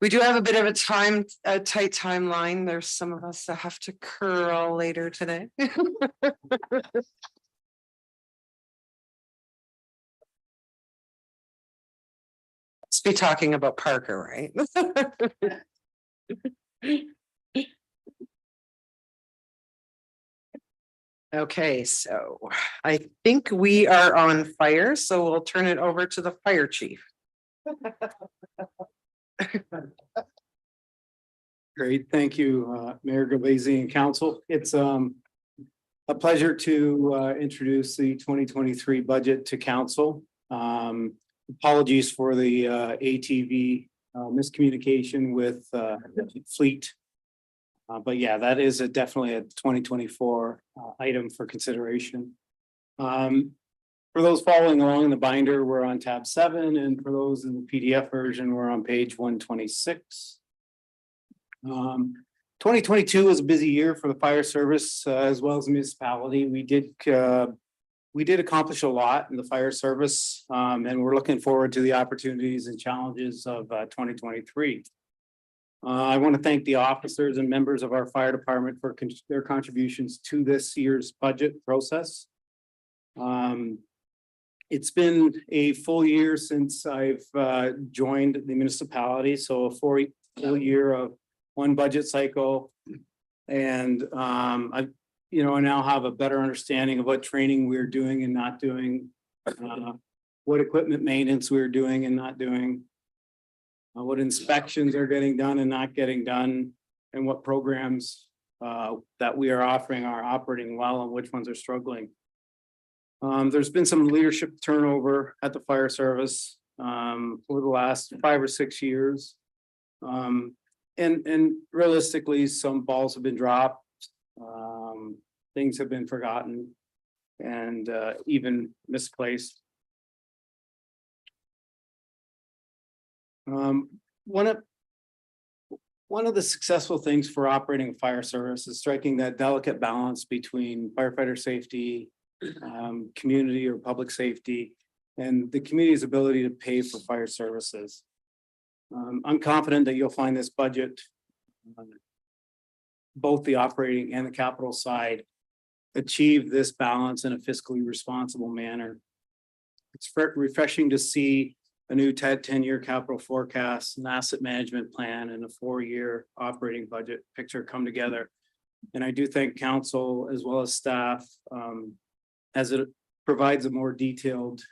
We do have a bit of a tight timeline. There's some of us that have to curl later today. Let's be talking about Parker, right? Okay, so I think we are on fire, so we'll turn it over to the fire chief. Great, thank you, Mayor Gavazzi and Council. It's a pleasure to introduce the 2023 budget to Council. Apologies for the ATV miscommunication with fleet. But yeah, that is definitely a 2024 item for consideration. For those following along in the binder, we're on tab 7, and for those in the PDF version, we're on page 126. 2022 was a busy year for the fire service as well as the municipality. We did accomplish a lot in the fire service, and we're looking forward to the opportunities and challenges of 2023. I want to thank the officers and members of our fire department for their contributions to this year's budget process. It's been a full year since I've joined the municipality, so a full year of one budget cycle. And I now have a better understanding of what training we're doing and not doing, what equipment maintenance we're doing and not doing, what inspections are getting done and not getting done, and what programs that we are offering are operating well and which ones are struggling. There's been some leadership turnover at the fire service over the last 5 or 6 years. And realistically, some balls have been dropped. Things have been forgotten and even misplaced. One of the successful things for operating a fire service is striking that delicate balance between firefighter safety, community or public safety, and the community's ability to pay for fire services. I'm confident that you'll find this budget, both the operating and the capital side, achieve this balance in a fiscally responsible manner. It's refreshing to see a new 10-year capital forecast, an asset management plan, and a 4-year operating budget picture come together. And I do thank council as well as staff as it provides a more detailed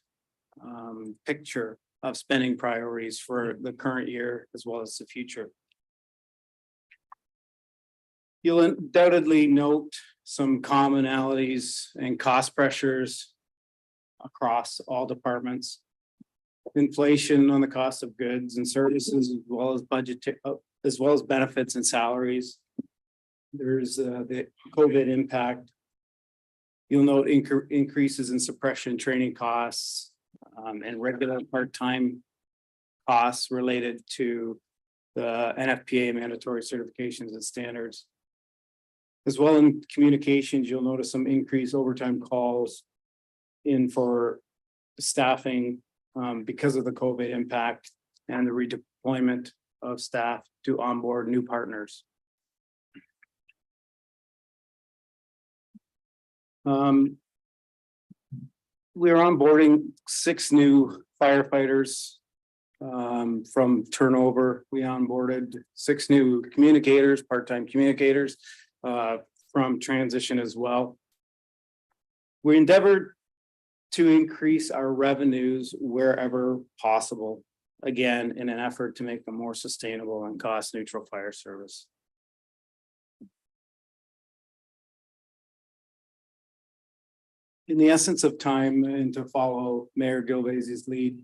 picture of spending priorities for the current year as well as the future. You'll undoubtedly note some commonalities and cost pressures across all departments. Inflation on the cost of goods and services, as well as budget, as well as benefits and salaries. There's the COVID impact. You'll note increases in suppression training costs and regular part-time costs related to the NFPA mandatory certifications and standards. As well in communications, you'll notice some increased overtime calls in for staffing because of the COVID impact and the redeployment of staff to onboard new partners. We're onboarding 6 new firefighters from turnover. We onboarded 6 new communicators, part-time communicators from transition as well. We endeavored to increase our revenues wherever possible, again, in an effort to make a more sustainable and cost-neutral fire service. In the essence of time and to follow Mayor Gilvazzi's lead,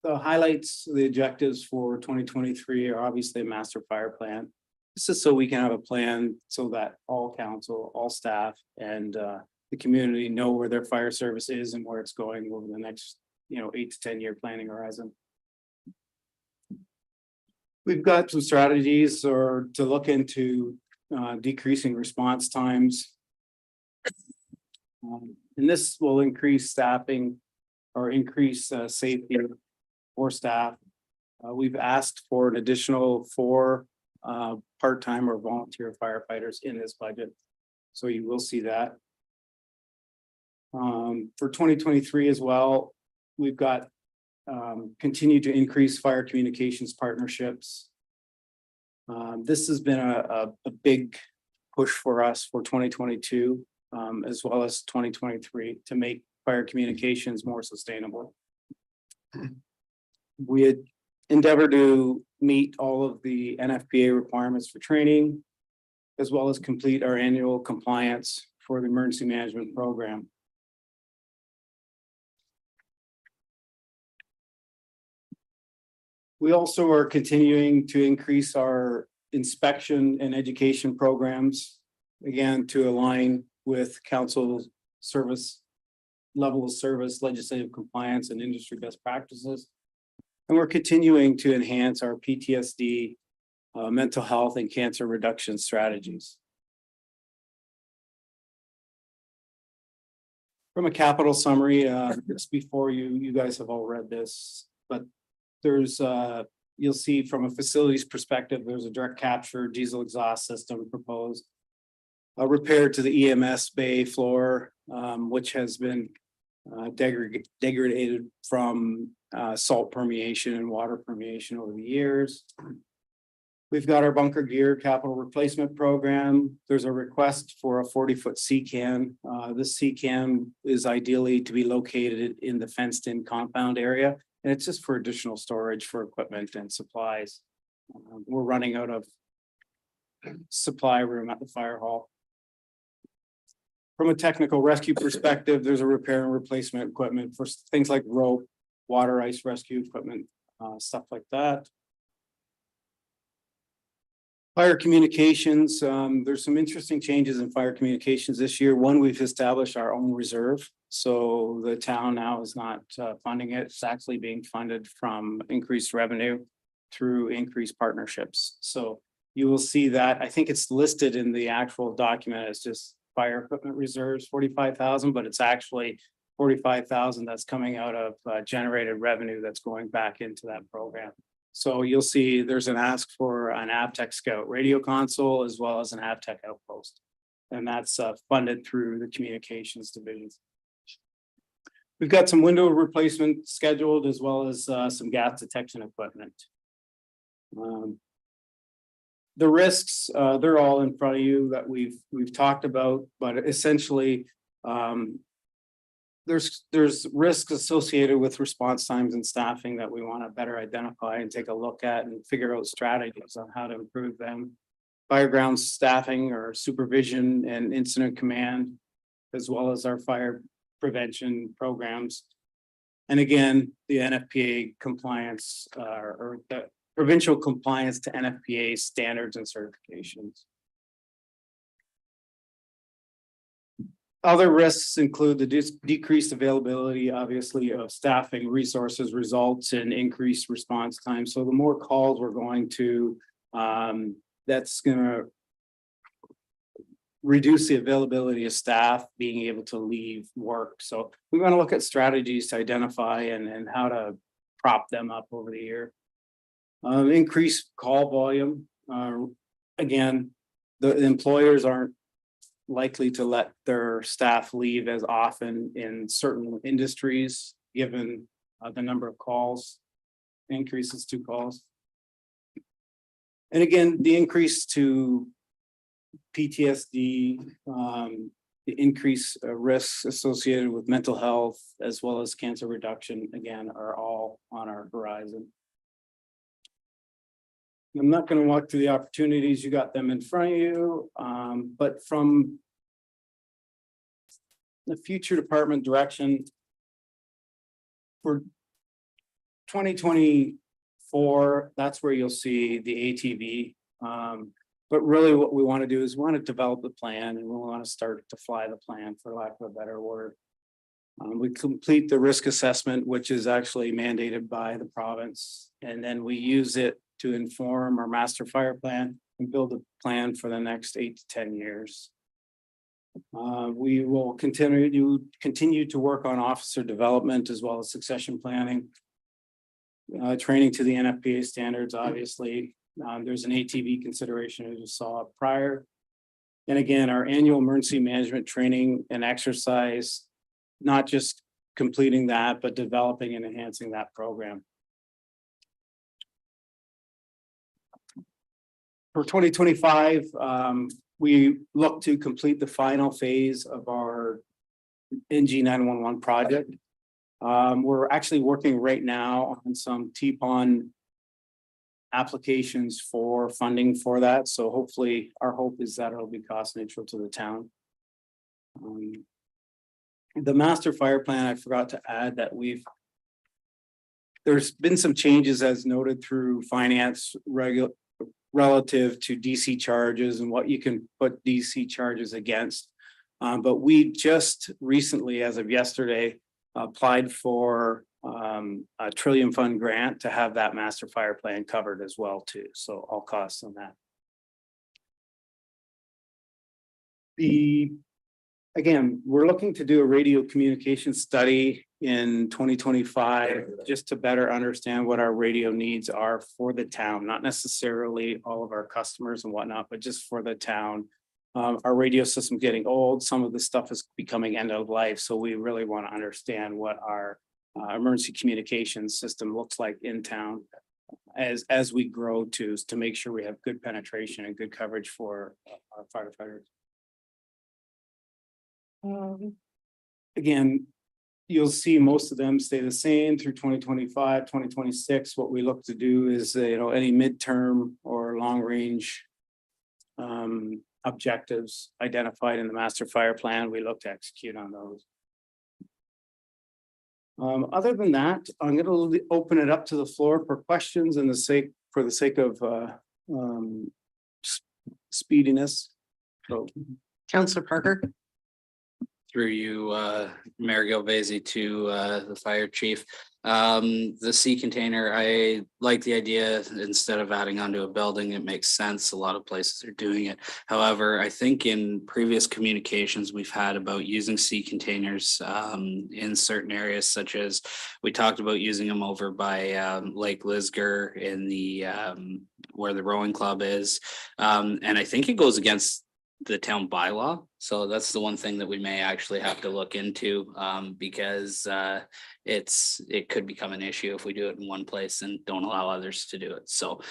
the highlights, the objectives for 2023 are obviously a master fire plan. This is so we can have a plan so that all council, all staff, and the community know where their fire service is and where it's going over the next, 8 to 10 year planning horizon. We've got some strategies to look into decreasing response times. And this will increase staffing or increase safety for staff. We've asked for an additional 4 part-time or volunteer firefighters in this budget. So you will see that. For 2023 as well, we've got continued to increase fire communications partnerships. This has been a big push for us for 2022 as well as 2023 to make fire communications more sustainable. We had endeavored to meet all of the NFPA requirements for training, as well as complete our annual compliance for the emergency management program. We also are continuing to increase our inspection and education programs, again, to align with council service, level of service, legislative compliance, and industry best practices. And we're continuing to enhance our PTSD, mental health, and cancer reduction strategies. From a capital summary, just before you guys have all read this, but there's you'll see from a facilities perspective, there's a direct capture diesel exhaust system proposed. A repair to the EMS bay floor, which has been degraded from salt permeation and water permeation over the years. We've got our bunker gear capital replacement program. There's a request for a 40-foot CCAN. This CCAN is ideally to be located in the fenced-in compound area, and it's just for additional storage for equipment and supplies. We're running out of supply room at the fire hall. From a technical rescue perspective, there's a repair and replacement equipment for things like rope, water ice rescue equipment, stuff like that. Fire communications, there's some interesting changes in fire communications this year. One, we've established our own reserve. So the town now is not funding it. It's actually being funded from increased revenue through increased partnerships. So you will see that. I think it's listed in the actual document as just fire equipment reserves, 45,000, but it's actually 45,000 that's coming out of generated revenue that's going back into that program. So you'll see there's an ask for an AvTech Scout radio console as well as an AvTech outpost. And that's funded through the communications divisions. We've got some window replacement scheduled as well as some gas detection equipment. The risks, they're all in front of you that we've talked about, but essentially there's risks associated with response times and staffing that we want to better identify and take a look at and figure out strategies on how to improve them. Fireground staffing or supervision and incident command, as well as our fire prevention programs. And again, the NFPA compliance or the provincial compliance to NFPA standards and certifications. Other risks include the decreased availability, obviously, of staffing resources results in increased response time. So the more calls we're going to, that's going to reduce the availability of staff being able to leave work. So we want to look at strategies to identify and how to prop them up over the year. Increased call volume. Again, the employers aren't likely to let their staff leave as often in certain industries, given the number of calls, increases to calls. And again, the increase to PTSD, the increased risks associated with mental health, as well as cancer reduction, again, are all on our horizon. I'm not going to walk through the opportunities, you got them in front of you, but from the future department direction for 2024, that's where you'll see the ATV. But really what we want to do is we want to develop the plan and we want to start to fly the plan, for lack of a better word. We complete the risk assessment, which is actually mandated by the province, and then we use it to inform our master fire plan and build a plan for the next 8 to 10 years. We will continue to work on officer development as well as succession planning. training to the NFPA standards, obviously. There's an ATV consideration as you saw prior. And again, our annual emergency management training and exercise, not just completing that, but developing and enhancing that program. For 2025, we look to complete the final phase of our NG 911 project. We're actually working right now on some TPON applications for funding for that. So hopefully our hope is that it'll be cost neutral to the town. The master fire plan, I forgot to add that there's been some changes as noted through finance relative to DC charges and what you can put DC charges against. But we just recently, as of yesterday, applied for a Trillium Fund grant to have that master fire plan covered as well too. So all costs on that. Again, we're looking to do a radio communication study in 2025 just to better understand what our radio needs are for the town, not necessarily all of our customers and whatnot, but just for the town. Our radio system getting old, some of the stuff is becoming end of life. So we really want to understand what our emergency communication system looks like in town as we grow to make sure we have good penetration and good coverage for our firefighters. Again, you'll see most of them stay the same through 2025, 2026. What we look to do is, any midterm or long range objectives identified in the master fire plan, we look to execute on those. Other than that, I'm going to open it up to the floor for questions for the sake of speediness. So, Councillor Parker. Through you, Mayor Gilvazy to the fire chief. The sea container, I like the idea. Instead of adding onto a building, it makes sense. A lot of places are doing it. However, I think in previous communications we've had about using sea containers in certain areas, such as we talked about using them over by Lake Lisgar in the where the rowing club is. And I think it goes against the town bylaw. So that's the one thing that we may actually have to look into because it could become an issue if we do it in one place and don't allow others to do it. So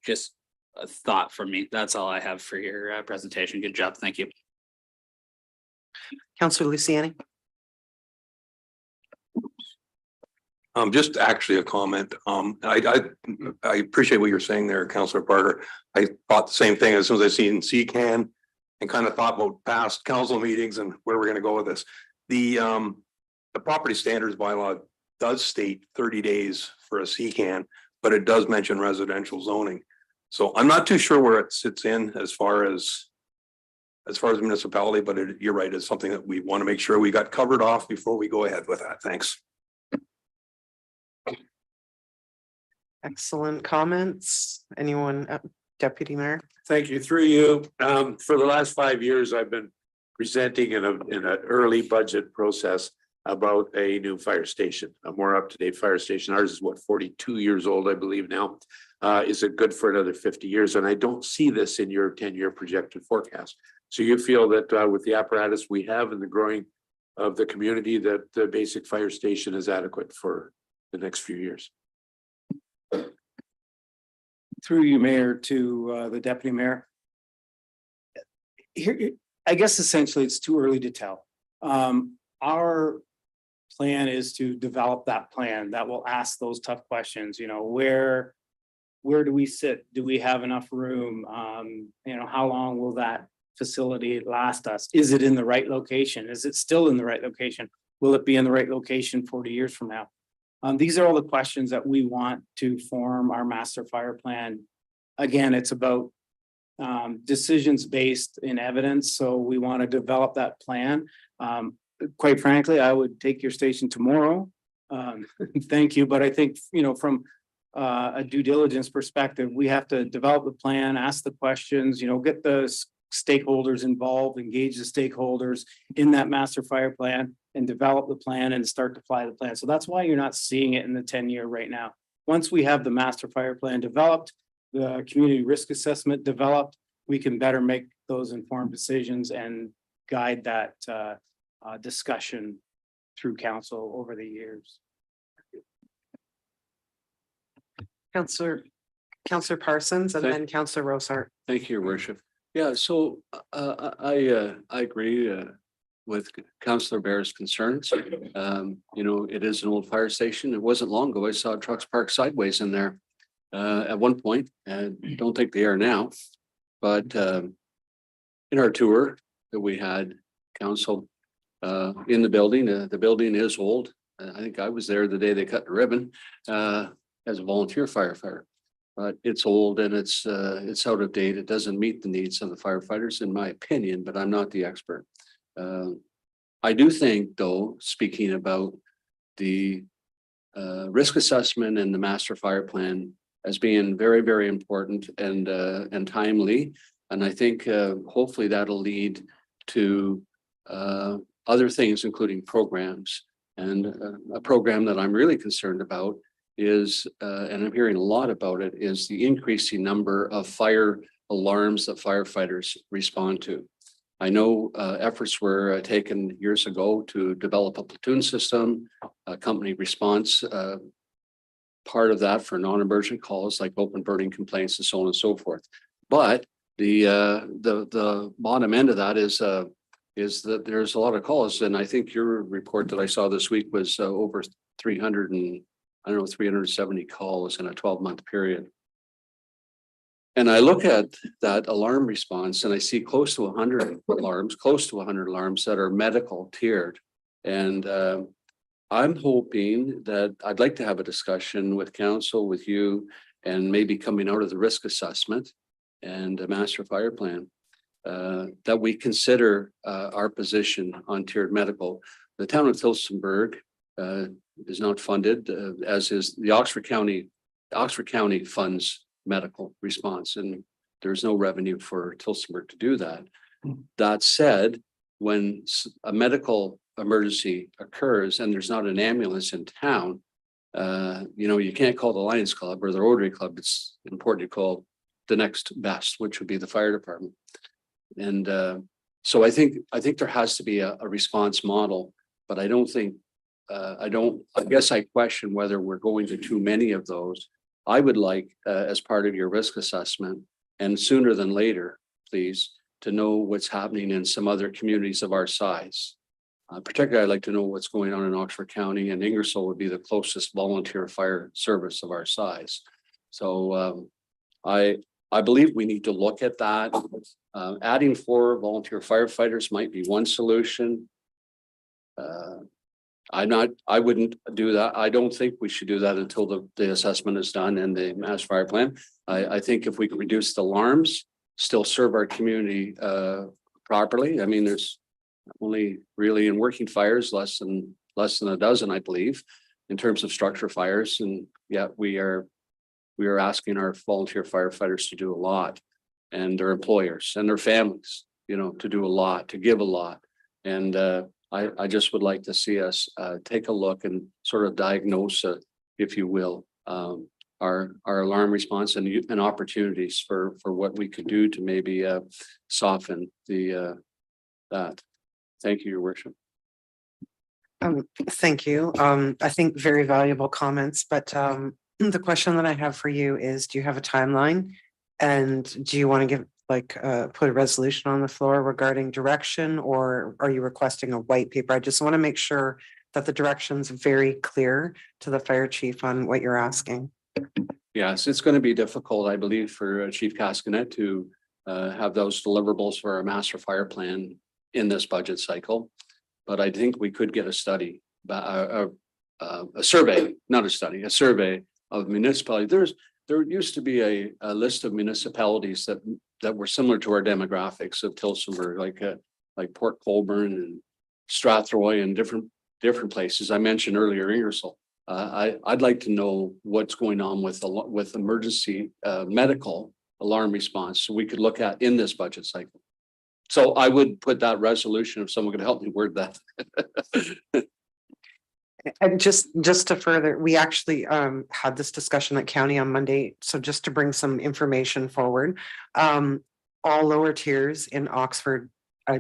just a thought for me. That's all I have for your presentation. Good job. Thank you. Councillor Luciani. Just actually a comment. I appreciate what you're saying there, Councillor Parker. I thought the same thing as soon as I seen CCAN and kind of thought about past council meetings and where we're going to go with this. The property standards bylaw does state 30 days for a CCAN, but it does mention residential zoning. So I'm not too sure where it sits in as far as municipality, but you're right, it's something that we want to make sure we got covered off before we go ahead with that. Thanks. Excellent comments. Anyone, Deputy Mayor? Thank you. Through you. For the last 5 years, I've been presenting in an early budget process about a new fire station, a more up-to-date fire station. Ours is 42 years old, I believe now. Is it good for another 50 years? And I don't see this in your 10-year projected forecast. So you feel that with the apparatus we have and the growing of the community, that the basic fire station is adequate for the next few years? Through you, Mayor, to the Deputy Mayor. Here, I guess essentially it's too early to tell. Our plan is to develop that plan that will ask those tough questions. Where do we sit? Do we have enough room? How long will that facility last us? Is it in the right location? Is it still in the right location? Will it be in the right location 40 years from now? These are all the questions that we want to form our master fire plan. Again, it's about decisions based in evidence. So we want to develop that plan. Quite frankly, I would take your station tomorrow. Thank you. But I think, from a due diligence perspective, we have to develop the plan, ask the questions, get the stakeholders involved, engage the stakeholders in that master fire plan and develop the plan and start to apply the plan. So that's why you're not seeing it in the 10-year right now. Once we have the master fire plan developed, the community risk assessment developed, we can better make those informed decisions and guide that discussion through council over the years. Counselor Parsons and then Counselor Rosart. Thank you, Your Worship. Yeah, so I agree with Councillor Bear's concerns. You know, it is an old fire station. It wasn't long ago. I saw trucks parked sideways in there at one point, and don't think they are now. But in our tour that we had council in the building is old. I think I was there the day they cut the ribbon as a volunteer firefighter. But it's old and it's out of date. It doesn't meet the needs of the firefighters, in my opinion, but I'm not the expert. I do think, though, speaking about the risk assessment and the master fire plan as being very, very important and timely. And I think hopefully that'll lead to other things, including programs. And a program that I'm really concerned about is, and I'm hearing a lot about it, is the increasing number of fire alarms that firefighters respond to. I know efforts were taken years ago to develop a platoon system, a company response, part of that for non-emergent calls like open burning complaints and so on and so forth. But the bottom end of that is that there's a lot of calls, and I think your report that I saw this week was over 370 calls in a 12-month period. And I look at that alarm response and I see close to 100 alarms that are medical tiered. And I'm hoping that I'd like to have a discussion with council, with you, and maybe coming out of the risk assessment and a master fire plan, that we consider our position on tiered medical. The town of Tillsonburg is not funded, as is the Oxford County. Oxford County funds medical response, and there's no revenue for Tillsonburg to do that. That said, when a medical emergency occurs and there's not an ambulance in town, you know, you can't call the Lions Club or the Rotary Club. It's important to call the next best, which would be the fire department. And so I think there has to be a response model, but I don't think I guess I question whether we're going to too many of those. I would like, as part of your risk assessment, and sooner than later, please, to know what's happening in some other communities of our size. Particularly, I'd like to know what's going on in Oxford County, and Ingersoll would be the closest volunteer fire service of our size. So I believe we need to look at that. Adding 4 volunteer firefighters might be one solution. I wouldn't do that. I don't think we should do that until the assessment is done and the master fire plan. I think if we can reduce the alarms, still serve our community properly. I mean, there's only really in working fires less than a dozen, I believe, in terms of structure fires. And yet we are asking our volunteer firefighters to do a lot, and their employers and their families, you know, to do a lot, to give a lot. And I just would like to see us take a look and sort of diagnose, if you will, our alarm response and opportunities for what we could do to maybe soften that. Thank you, Your Worship. Thank you. I think very valuable comments, but the question that I have for you is, do you have a timeline? And do you want to give put a resolution on the floor regarding direction, or are you requesting a white paper? I just want to make sure that the direction's very clear to the fire chief on what you're asking. Yes, it's going to be difficult, I believe, for Chief Cascanet to have those deliverables for a master fire plan in this budget cycle. But I think we could get a study, a survey, not a study, a survey of municipalities. There used to be a list of municipalities that were similar to our demographics of Tillsonburg, like Port Colborne and Strathroy and different places. I mentioned earlier Ingersoll. I'd like to know what's going on with emergency medical alarm response, so we could look at in this budget cycle. So I would put that resolution, if someone could help me word that. And just to further, we actually had this discussion at county on Monday, so just to bring some information forward. All lower tiers in Oxford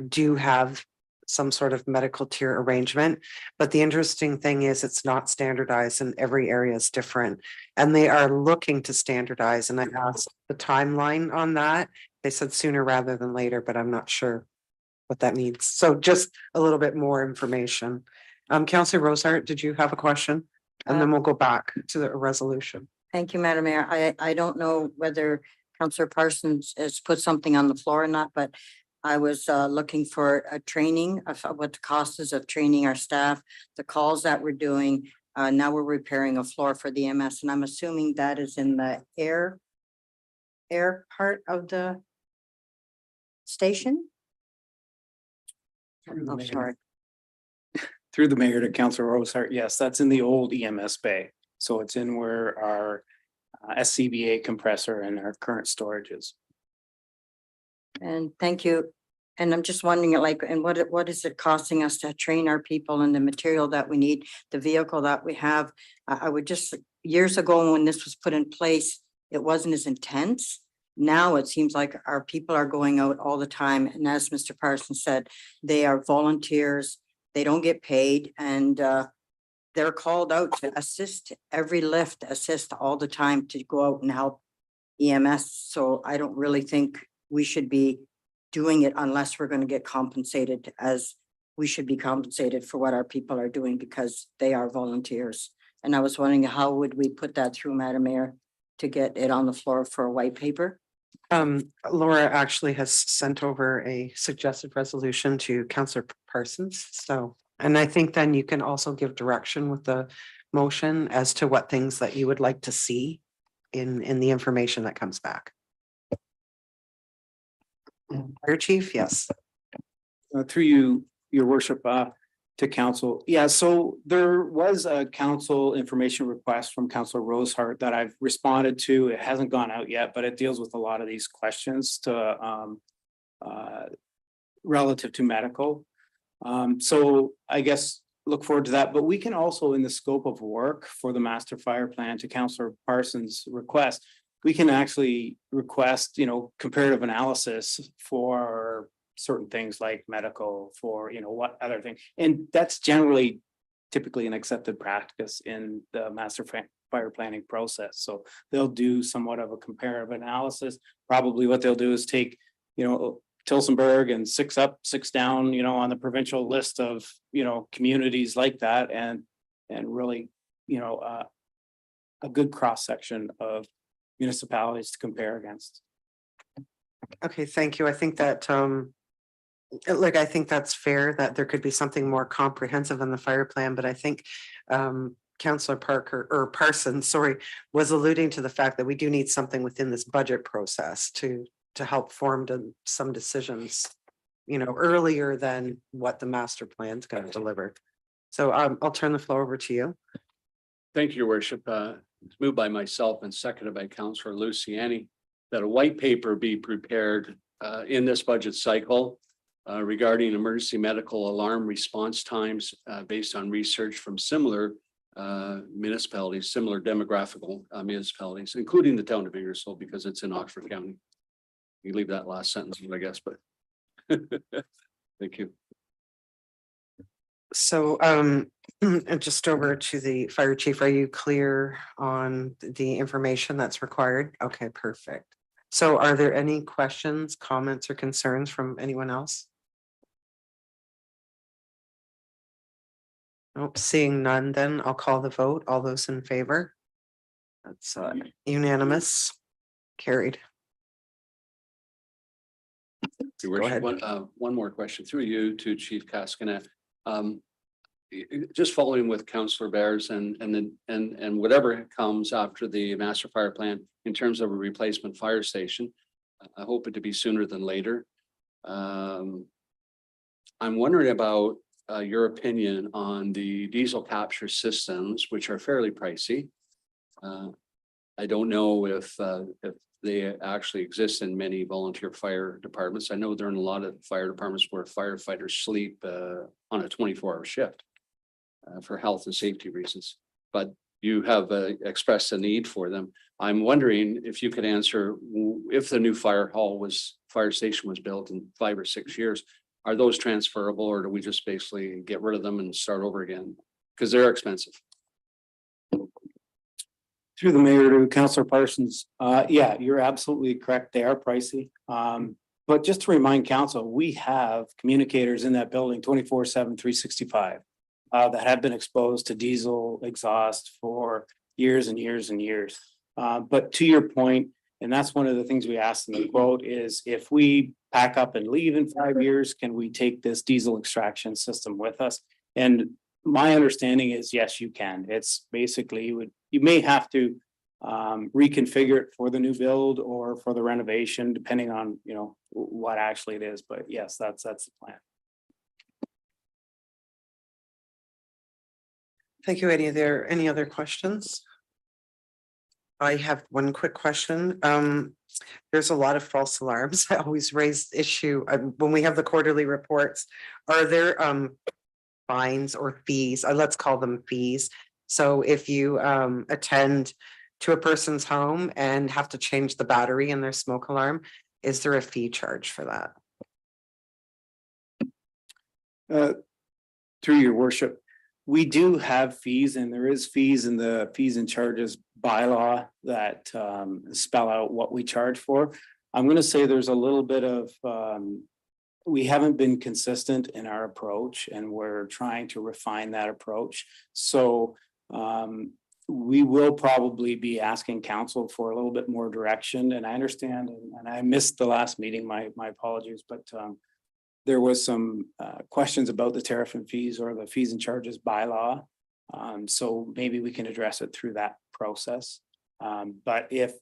do have some sort of medical tier arrangement. But the interesting thing is it's not standardized and every area is different. And they are looking to standardize, and I asked the timeline on that. They said sooner rather than later, but I'm not sure what that means. So just a little bit more information. Councillor Rosehart, did you have a question? And then we'll go back to the resolution. Thank you, Madam Mayor. I don't know whether Councillor Parsons has put something on the floor or not, but I was looking for a training of what the cost is of training our staff, the calls that we're doing. Now we're repairing a floor for the MS, and I'm assuming that is in the air part of the station? I'm sorry. Through the mayor to Councillor Rosehart, yes, that's in the old EMS bay. So it's in where our SCBA compressor and our current storage is. And thank you. And I'm just wondering, like, and what is it costing us to train our people and the material that we need, the vehicle that we have? I would just, years ago, when this was put in place, it wasn't as intense. Now it seems like our people are going out all the time. And as Mr. Parsons said, they are volunteers. They don't get paid, and they're called out to assist every lift, assist all the time to go out and help EMS. So I don't really think we should be doing it unless we're going to get compensated, as we should be compensated for what our people are doing because they are volunteers. And I was wondering, how would we put that through, Madam Mayor, to get it on the floor for a white paper? Laura actually has sent over a suggested resolution to Councillor Parsons. So, and I think then you can also give direction with the motion as to what things that you would like to see in the information that comes back. Fire Chief, yes. Through you, your worship, to council. Yeah, so there was a council information request from Councillor Rosehart that I've responded to. It hasn't gone out yet, but it deals with a lot of these questions to relative to medical. So I guess look forward to that, but we can also, in the scope of work for the master fire plan, to Councillor Parsons' request, we can actually request, comparative analysis for certain things like medical, for, what other thing. And that's generally typically an accepted practice in the master fire planning process. So they'll do somewhat of a comparative analysis. Probably what they'll do is take, Tilsonburg and six up, six down, on the provincial list of, communities like that, and really, a good cross section of municipalities to compare against. Okay, thank you. I think that I think that's fair that there could be something more comprehensive in the fire plan, but I think Councillor Parsons, was alluding to the fact that we do need something within this budget process to help form some decisions, earlier than what the master plan is going to deliver. So I'll turn the floor over to you. Thank you, Your Worship. It's moved by myself and seconded by Councillor Luciani that a white paper be prepared in this budget cycle regarding emergency medical alarm response times based on research from similar municipalities, similar demographical municipalities, including the town of Ingersoll, because it's in Oxford County. You leave that last sentence, I guess, but thank you. So and just over to the fire chief, are you clear on the information that's required? Okay, perfect. So are there any questions, comments, or concerns from anyone else? Nope, seeing none, then I'll call the vote. All those in favor? That's unanimous, carried. Your Go ahead. Worship, one more question through you to Chief Cascanet. Just following with Councillor Bears and whatever comes after the master fire plan in terms of a replacement fire station, I hope it to be sooner than later. I'm wondering about your opinion on the diesel capture systems, which are fairly pricey. I don't know if they actually exist in many volunteer fire departments. I know they're in a lot of fire departments where firefighters sleep on a 24-hour shift. for health and safety reasons. But you have expressed a need for them. I'm wondering if you could answer, if the new fire station was built in 5 or 6 years, are those transferable, or do we just basically get rid of them and start over again? Because they're expensive. Through the mayor to Councillor Parsons, yeah, you're absolutely correct. They are pricey. But just to remind council, we have communicators in that building 24/7, 365 that have been exposed to diesel exhaust for years and years and years. But to your point, and that's one of the things we asked in the quote is if we pack up and leave in 5 years, can we take this diesel extraction system with us? And my understanding is, yes, you can. It's basically you may have to reconfigure it for the new build or for the renovation, depending on, what actually it is. But yes, that's the plan. Thank you. Any other questions? I have one quick question. There's a lot of false alarms. I always raise issue when we have the quarterly reports. Are there fines or fees? Let's call them fees. So if you attend to a person's home and have to change the battery in their smoke alarm, is there a fee charge for that? Through your worship, we do have fees, and there is fees in the fees and charges bylaw that spell out what we charge for. I'm going to say there's a little bit of we haven't been consistent in our approach, and we're trying to refine that approach. So we will probably be asking council for a little bit more direction. And I understand, and I missed the last meeting, my apologies, but there was some questions about the tariff and fees or the fees and charges bylaw. So maybe we can address it through that process. But if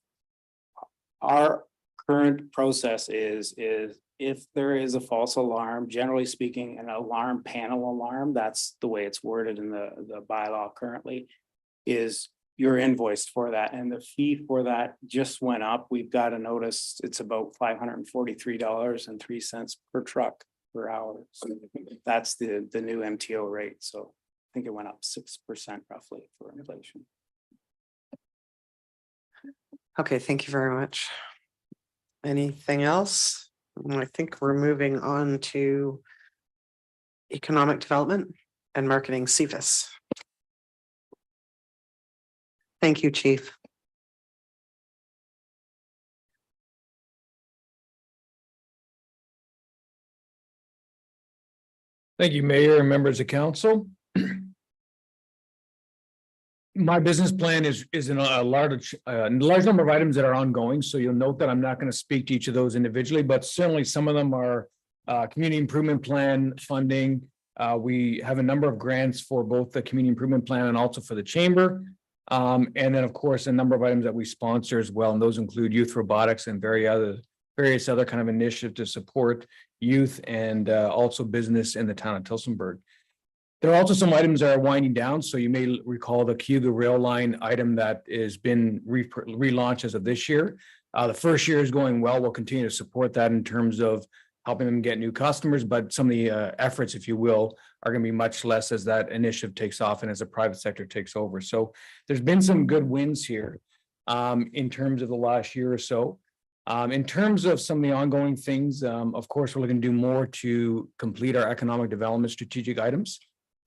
our current process is if there is a false alarm, generally speaking, an alarm panel alarm, that's the way it's worded in the bylaw currently, is you're invoiced for that. And the fee for that just went up. We've got a notice, it's about $543.03 per truck per hour. So that's the new MTO rate. So I think it went up 6% roughly for inflation. Okay, thank you very much. Anything else? I think we're moving on to economic development and marketing, CFIS. Thank you, Chief. Thank you, Mayor and members of council. My business plan is in a large number of items that are ongoing. So you'll note that I'm not going to speak to each of those individually, but certainly some of them are community improvement plan funding. We have a number of grants for both the community improvement plan and also for the chamber. And then, of course, a number of items that we sponsor as well. And those include youth robotics and various other kind of initiatives to support youth and also business in the town of Tillsonburg. There are also some items that are winding down. So you may recall the Cayuga Rail Line item that has been relaunched as of this year. The first year is going well. We'll continue to support that in terms of helping them get new customers, but some of the efforts, if you will, are going to be much less as that initiative takes off and as the private sector takes over. So there's been some good wins here in terms of the last year or so. In terms of some of the ongoing things, of course, we're looking to do more to complete our economic development strategic items.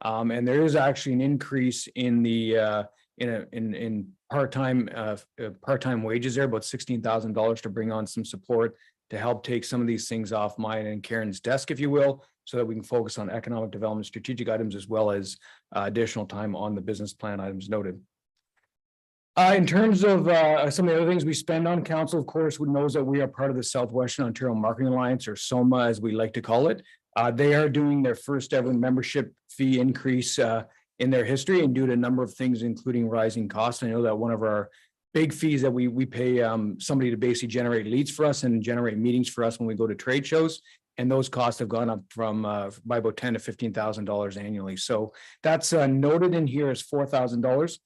And there is actually an increase in the in part-time wages there, about $16,000 to bring on some support to help take some of these things off mine and Karen's desk, if you will, so that we can focus on economic development strategic items as well as additional time on the business plan items noted. In terms of some of the other things we spend on, council, of course, knows that we are part of the Southwestern Ontario Marketing Alliance, or SOMA, as we like to call it. They are doing their first ever membership fee increase in their history, and due to a number of things, including rising costs. I know that one of our big fees that we pay somebody to basically generate leads for us and generate meetings for us when we go to trade shows. And those costs have gone up from by about $10,000 to $15,000 annually. So that's noted in here as $4,000.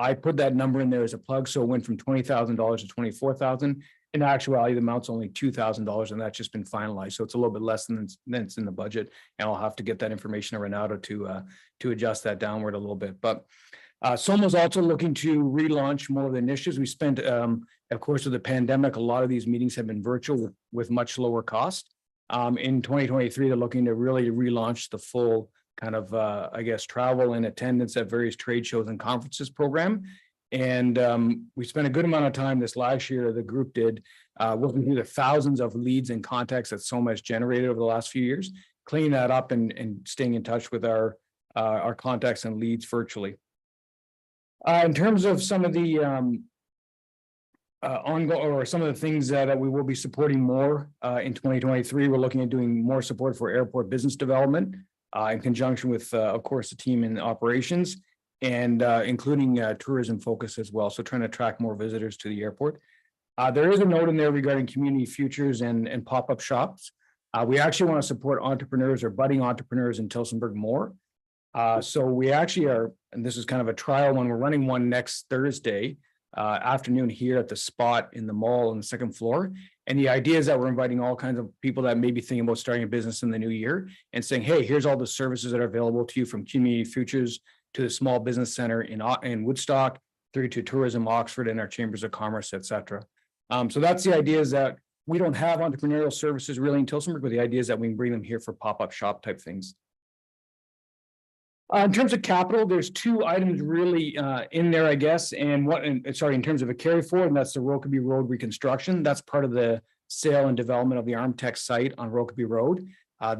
I put that number in there as a plug, so it went from $20,000 to $24,000. In actuality, the amount's only $2,000 and that's just been finalized. So it's a little bit less than it's in the budget. And I'll have to get that information to Renato to adjust that downward a little bit. But SOMA's also looking to relaunch more of the initiatives. We spent, of course, with the pandemic, a lot of these meetings have been virtual with much lower cost. In 2023, they're looking to really relaunch the full kind of, I guess, travel and attendance at various trade shows and conferences program. And we spent a good amount of time this last year, the group did, working through the thousands of leads and contacts that SOMA has generated over the last few years, cleaning that up and staying in touch with our contacts and leads virtually. In terms of some of the ongoing or some of the things that we will be supporting more in 2023, we're looking at doing more support for airport business development in conjunction with, of course, the team in operations and including tourism focus as well. So trying to attract more visitors to the airport. There is a note in there regarding community futures and pop-up shops. We actually want to support entrepreneurs or budding entrepreneurs in Tillsonburg more. So we actually are, and this is kind of a trial one, we're running one next Thursday afternoon here at the Spot in the mall on the second floor. And the idea is that we're inviting all kinds of people that may be thinking about starting a business in the new year and saying, hey, here's all the services that are available to you, from community futures to the small business center in Woodstock, through to tourism Oxford and our chambers of commerce, et cetera. So that's the idea, is that we don't have entrepreneurial services really in Tillsonburg, but the idea is that we can bring them here for pop-up shop type things. In terms of capital, there's two items really in there, I guess, and in terms of a carry forward, and that's the Rokeby Road reconstruction. That's part of the sale and development of the Armtech site on Rokeby Road.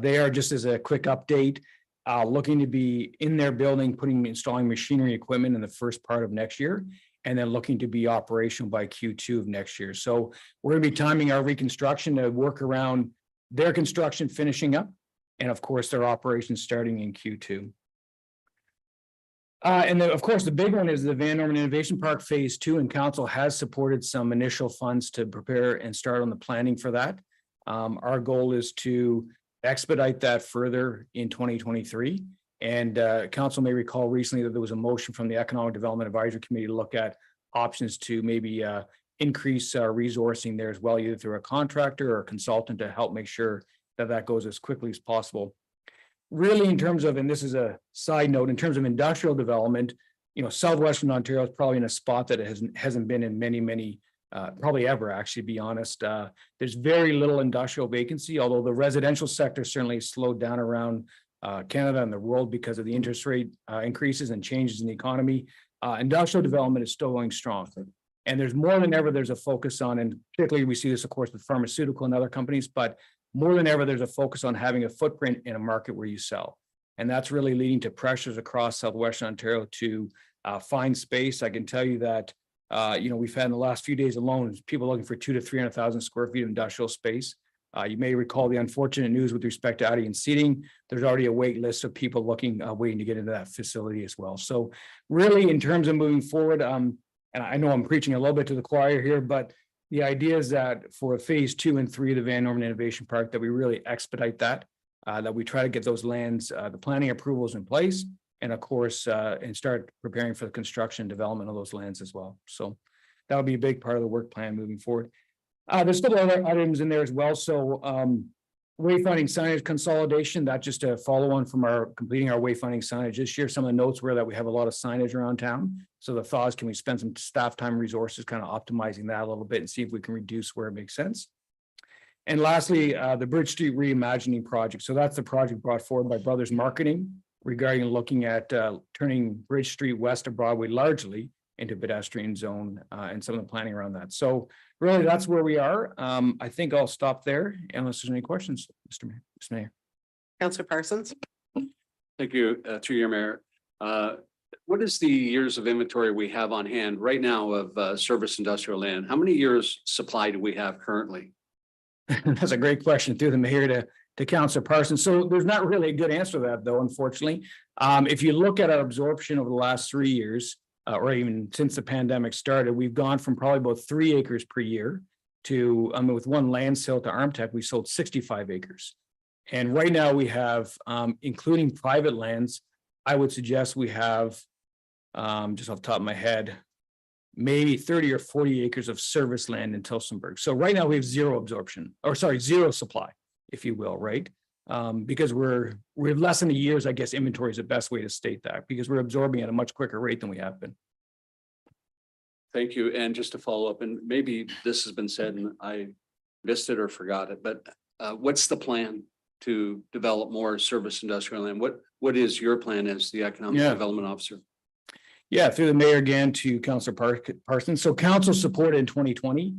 They are, just as a quick update, looking to be in their building, installing machinery equipment in the first part of next year, and then looking to be operational by Q2 of next year. So we're going to be timing our reconstruction to work around their construction finishing up, and of course, their operations starting in Q2. And then, of course, the big one is the Van Norman Innovation Park Phase 2, and council has supported some initial funds to prepare and start on the planning for that. Our goal is to expedite that further in 2023. And council may recall recently that there was a motion from the Economic Development Advisory Committee to look at options to maybe increase resourcing there as well, either through a contractor or a consultant, to help make sure that that goes as quickly as possible. Really, in terms of, and this is a side note, in terms of industrial development, Southwestern Ontario is probably in a spot that it hasn't been in many, probably ever, actually, to be honest. There's very little industrial vacancy, although the residential sector certainly slowed down around Canada and the world because of the interest rate increases and changes in the economy. Industrial development is still going strong. And there's more than ever, there's a focus on, and particularly we see this, of course, with pharmaceutical and other companies, but more than ever, there's a focus on having a footprint in a market where you sell. And that's really leading to pressures across Southwestern Ontario to find space. I can tell you that, we've had in the last few days alone, people looking for 200,000 to 300,000 square feet of industrial space. You may recall the unfortunate news with respect to Audi and Seating. There's already a wait list of people waiting to get into that facility as well. So really, in terms of moving forward, and I know I'm preaching a little bit to the choir here, but the idea is that for Phase 2 and 3 of the Van Norman Innovation Park, that we really expedite that, that we try to get those lands, the planning approvals in place, and of course, and start preparing for the construction and development of those lands as well. So that would be a big part of the work plan moving forward. There's still other items in there as well. So wayfinding signage consolidation, that's just a follow on from completing our wayfinding signage this year. Some of the notes were that we have a lot of signage around town. So the thought is, can we spend some staff time resources kind of optimizing that a little bit and see if we can reduce where it makes sense. And lastly, the Bridge Street Reimagining Project. So that's the project brought forward by Brothers Marketing regarding looking at turning Bridge Street west of Broadway largely into pedestrian zone and some of the planning around that. So really, that's where we are. I think I'll stop there unless there's any questions, Mr. Mayor. Councillor Parsons? Thank you, through your mayor. What is the years of inventory we have on hand right now of service industrial land? How many years supply do we have currently? That's a great question through the mayor to Councillor Parsons. So there's not really a good answer to that, though, unfortunately. If you look at our absorption over the last 3 years, or even since the pandemic started, we've gone from probably about 3 acres per year to, with one land sale to Armtech, we sold 65 acres. And right now we have, including private lands, I would suggest we have, just off the top of my head, maybe 30 or 40 acres of service land in Tilsonburg. So right now we have zero absorption, or sorry, zero supply, if you will, right? Because we're less than a year's, I guess, inventory is the best way to state that, because we're absorbing at a much quicker rate than we have been. Thank you. And just to follow up, and maybe this has been said and I missed it or forgot it, but what's the plan to develop more service industrial land? What is your plan as the economic Yeah. development officer? Yeah, through the mayor again to Councillor Parsons. So council supported in 2020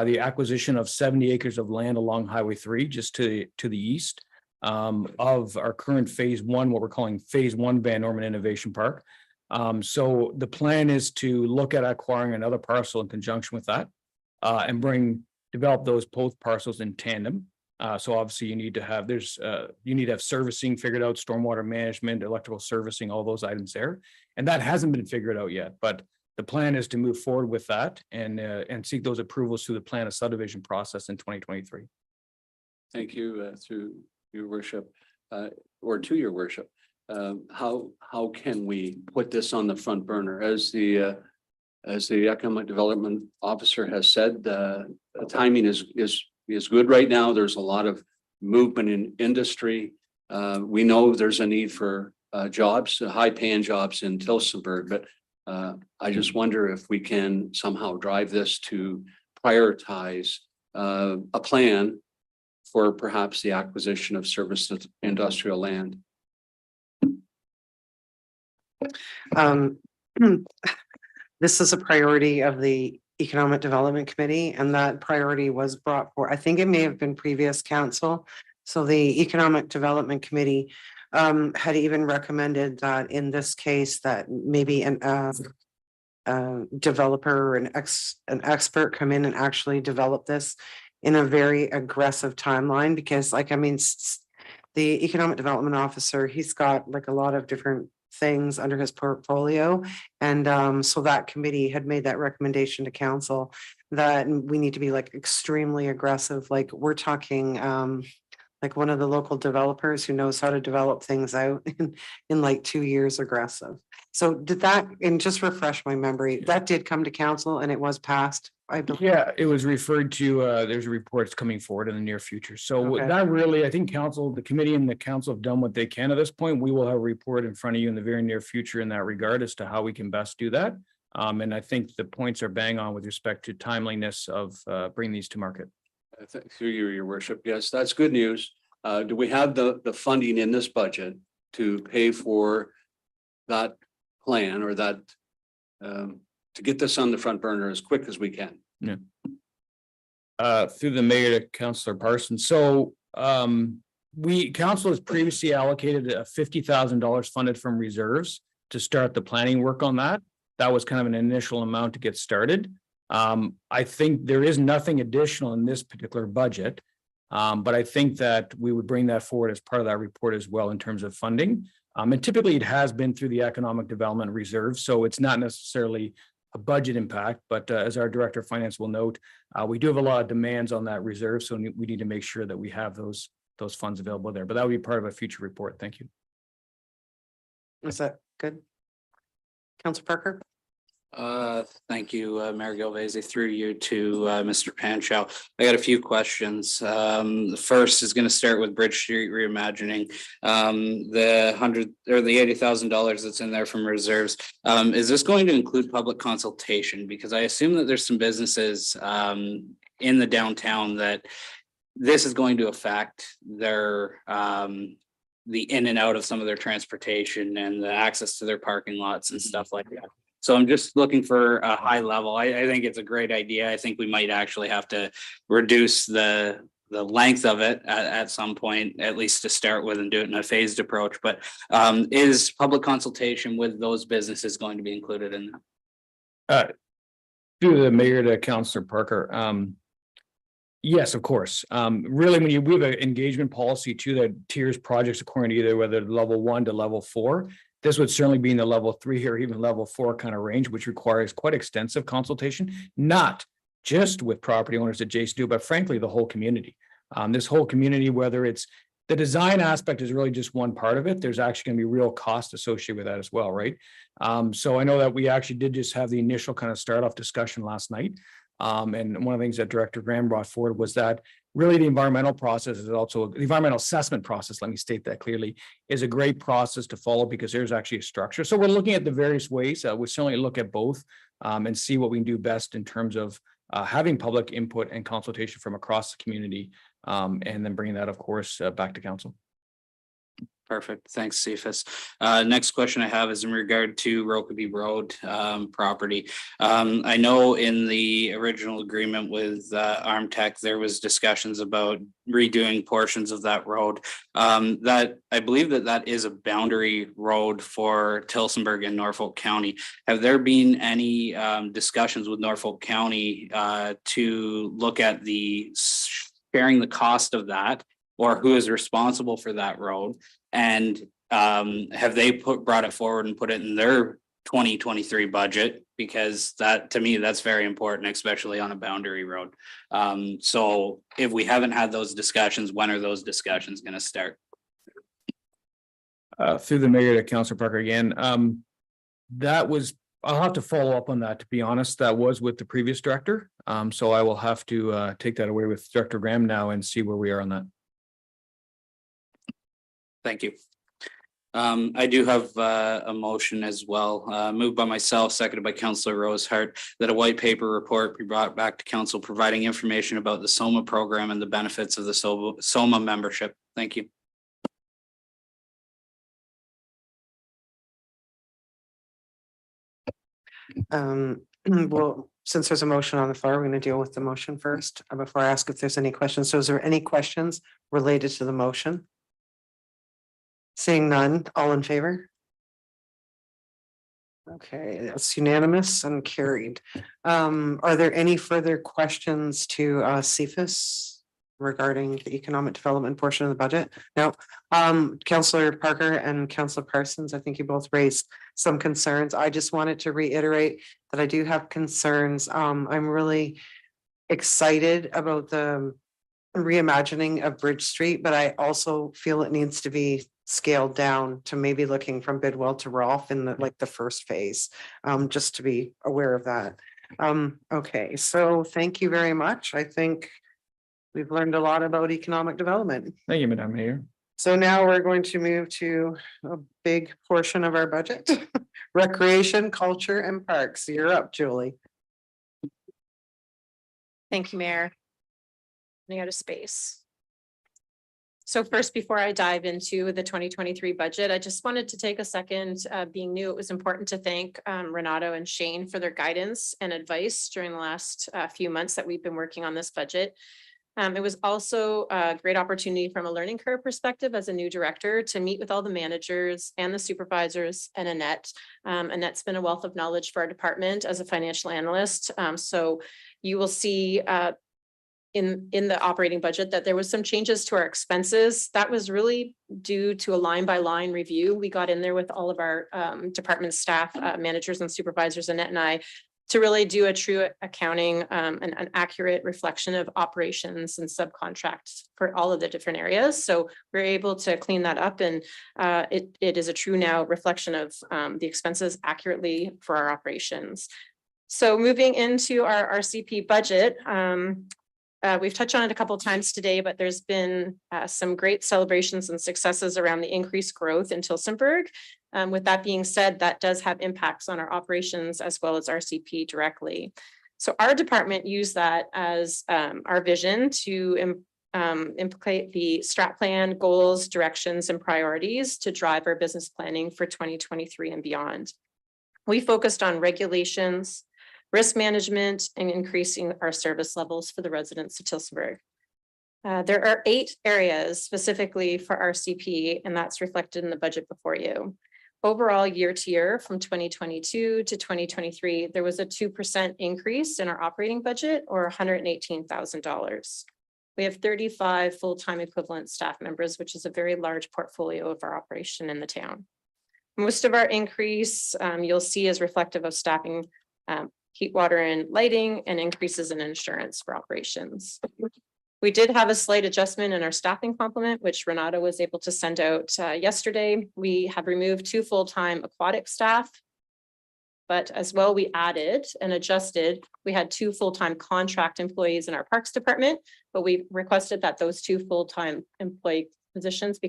the acquisition of 70 acres of land along Highway 3, just to the east of our current phase 1, what we're calling phase 1 Van Norman Innovation Park. So the plan is to look at acquiring another parcel in conjunction with that and develop those both parcels in tandem. So obviously you need to have servicing figured out, stormwater management, electrical servicing, all those items there. And that hasn't been figured out yet, but the plan is to move forward with that and seek those approvals through the plan of subdivision process in 2023. Thank you, through your worship, or to your worship. How can we put this on the front burner? As the economic development officer has said, the timing is good right now. There's a lot of movement in industry. We know there's a need for jobs, high paying jobs in Tilsonburg, but I just wonder if we can somehow drive this to prioritize a plan for perhaps the acquisition of service industrial land. This is a priority of the Economic Development Committee, and that priority was brought forward. I think it may have been previous council. So the Economic Development Committee had even recommended that in this case that maybe an developer or an expert come in and actually develop this in a very aggressive timeline, because like, I mean, the Economic Development Officer, he's got like a lot of different things under his portfolio. And so that committee had made that recommendation to council that we need to be like extremely aggressive. Like we're talking like one of the local developers who knows how to develop things out in like 2 years aggressive. So did that, and just refresh my memory, that did come to council and it was passed? I believe. Yeah, it was referred to, there's reports coming forward in the near future. So Okay. that really, I think council, the committee and the council have done what they can at this point. We will have a report in front of you in the very near future in that regard as to how we can best do that. And I think the points are bang on with respect to timeliness of bringing these to market. Through you, your worship. Yes, that's good news. Do we have the funding in this budget to pay for that plan or that to get this on the front burner as quick as we can? Through the mayor to Councillor Parsons. So council has previously allocated $50,000 funded from reserves to start the planning work on that. That was kind of an initial amount to get started. I think there is nothing additional in this particular budget. But I think that we would bring that forward as part of that report as well in terms of funding. And typically it has been through the Economic Development Reserve, so it's not necessarily a budget impact, but as our Director of Finance will note, we do have a lot of demands on that reserve, so we need to make sure that we have those funds available there, but that would be part of a future report. Thank you. Is that good? Councillor Parker? Thank you, Mayor Gilvese, through you to Mr. Panchow. I got a few questions. The first is going to start with Bridge Street Reimagining. The $80,000 that's in there from reserves. Is this going to include public consultation? Because I assume that there's some businesses in the downtown that this is going to affect their the in and out of some of their transportation and the access to their parking lots and stuff like that. So I'm just looking for a high level. I think it's a great idea. I think we might actually have to reduce the length of it at some point, at least to start with, and do it in a phased approach. But is public consultation with those businesses going to be included in that? Through the mayor to Councillor Parker. Yes, of course. Really, we have an engagement policy too that tiers projects according to either whether level 1 to level 4. This would certainly be in the level 3 or even level 4 kind of range, which requires quite extensive consultation, not just with property owners adjacent to, but frankly, the whole community. This whole community, whether it's the design aspect is really just one part of it. There's actually gonna be real cost associated with that as well, right? So I know that we actually did just have the initial kind of start off discussion last night. And one of the things that Director Graham brought forward was that really the environmental process is also, the environmental assessment process, let me state that clearly, is a great process to follow because there's actually a structure. So we're looking at the various ways. We certainly look at both and see what we can do best in terms of having public input and consultation from across the community. And then bringing that, of course, back to council. Perfect. Thanks, Cephas. Next question I have is in regard to Rokeby Road property. I know in the original agreement with Armtech, there was discussions about redoing portions of that road. That I believe that is a boundary road for Tillsonburg and Norfolk County. Have there been any discussions with Norfolk County to look at the sharing the cost of that, or who is responsible for that road? And have they brought it forward and put it in their 2023 budget? Because that, to me, that's very important, especially on a boundary road. So if we haven't had those discussions, when are those discussions going to start? Through the mayor to Councilor Parker again. That was, I'll have to follow up on that, to be honest. That was with the previous director. So I will have to take that away with Director Graham now and see where we are on that. Thank you. I do have a motion as well, moved by myself, seconded by Councillor Rosehart, that a white paper report be brought back to council providing information about the SOMA program and the benefits of the SOMA membership. Thank you. Well, since there's a motion on the floor, we're going to deal with the motion first before I ask if there's any questions. So is there any questions related to the motion? Seeing none, all in favor? Okay, that's unanimous and carried. Are there any further questions to Cephas regarding the economic development portion of the budget? No. Councillor Parker and Councillor Parsons, I think you both raised some concerns. I just wanted to reiterate that I do have concerns. I'm really excited about the reimagining of Bridge Street, but I also feel it needs to be scaled down to maybe looking from Bidwell to Rolfe in the first phase, just to be aware of that. Okay, so thank you very much. I think we've learned a lot about economic development. Thank you, Madam Mayor. So now we're going to move to a big portion of our budget, recreation, culture, and parks. You're up, Julie. Thank you, Mayor. Running out of space. So first, before I dive into the 2023 budget, I just wanted to take a second, being new, it was important to thank Renato and Shane for their guidance and advice during the last few months that we've been working on this budget. It was also a great opportunity from a learning curve perspective as a new director to meet with all the managers and the supervisors and Annette. Annette's been a wealth of knowledge for our department as a financial analyst. So you will see in the operating budget that there was some changes to our expenses. That was really due to a line by line review. We got in there with all of our department staff, managers and supervisors, Annette and I, to really do a true accounting and an accurate reflection of operations and subcontracts for all of the different areas. So we're able to clean that up, and it is a true now reflection of the expenses accurately for our operations. So moving into our RCP budget, we've touched on it a couple of times today, but there's been some great celebrations and successes around the increased growth in Tillsonburg. With that being said, that does have impacts on our operations as well as RCP directly. So our department used that as our vision to implicate the strat plan, goals, directions, and priorities to drive our business planning for 2023 and beyond. We focused on regulations, risk management, and increasing our service levels for the residents of Tillsonburg. There are 8 areas specifically for RCP, and that's reflected in the budget before you. Overall, year to year, from 2022 to 2023, there was a 2% increase in our operating budget, or $118,000. We have 35 full-time equivalent staff members, which is a very large portfolio of our operation in the town. Most of our increase you'll see is reflective of staffing, heat, water, and lighting, and increases in insurance for operations. We did have a slight adjustment in our staffing complement, which Renata was able to send out yesterday. We have removed 2 full-time aquatic staff. But as well, we added and adjusted, we had 2 full-time contract employees in our Parks Department, but we requested that those 2 full-time employee positions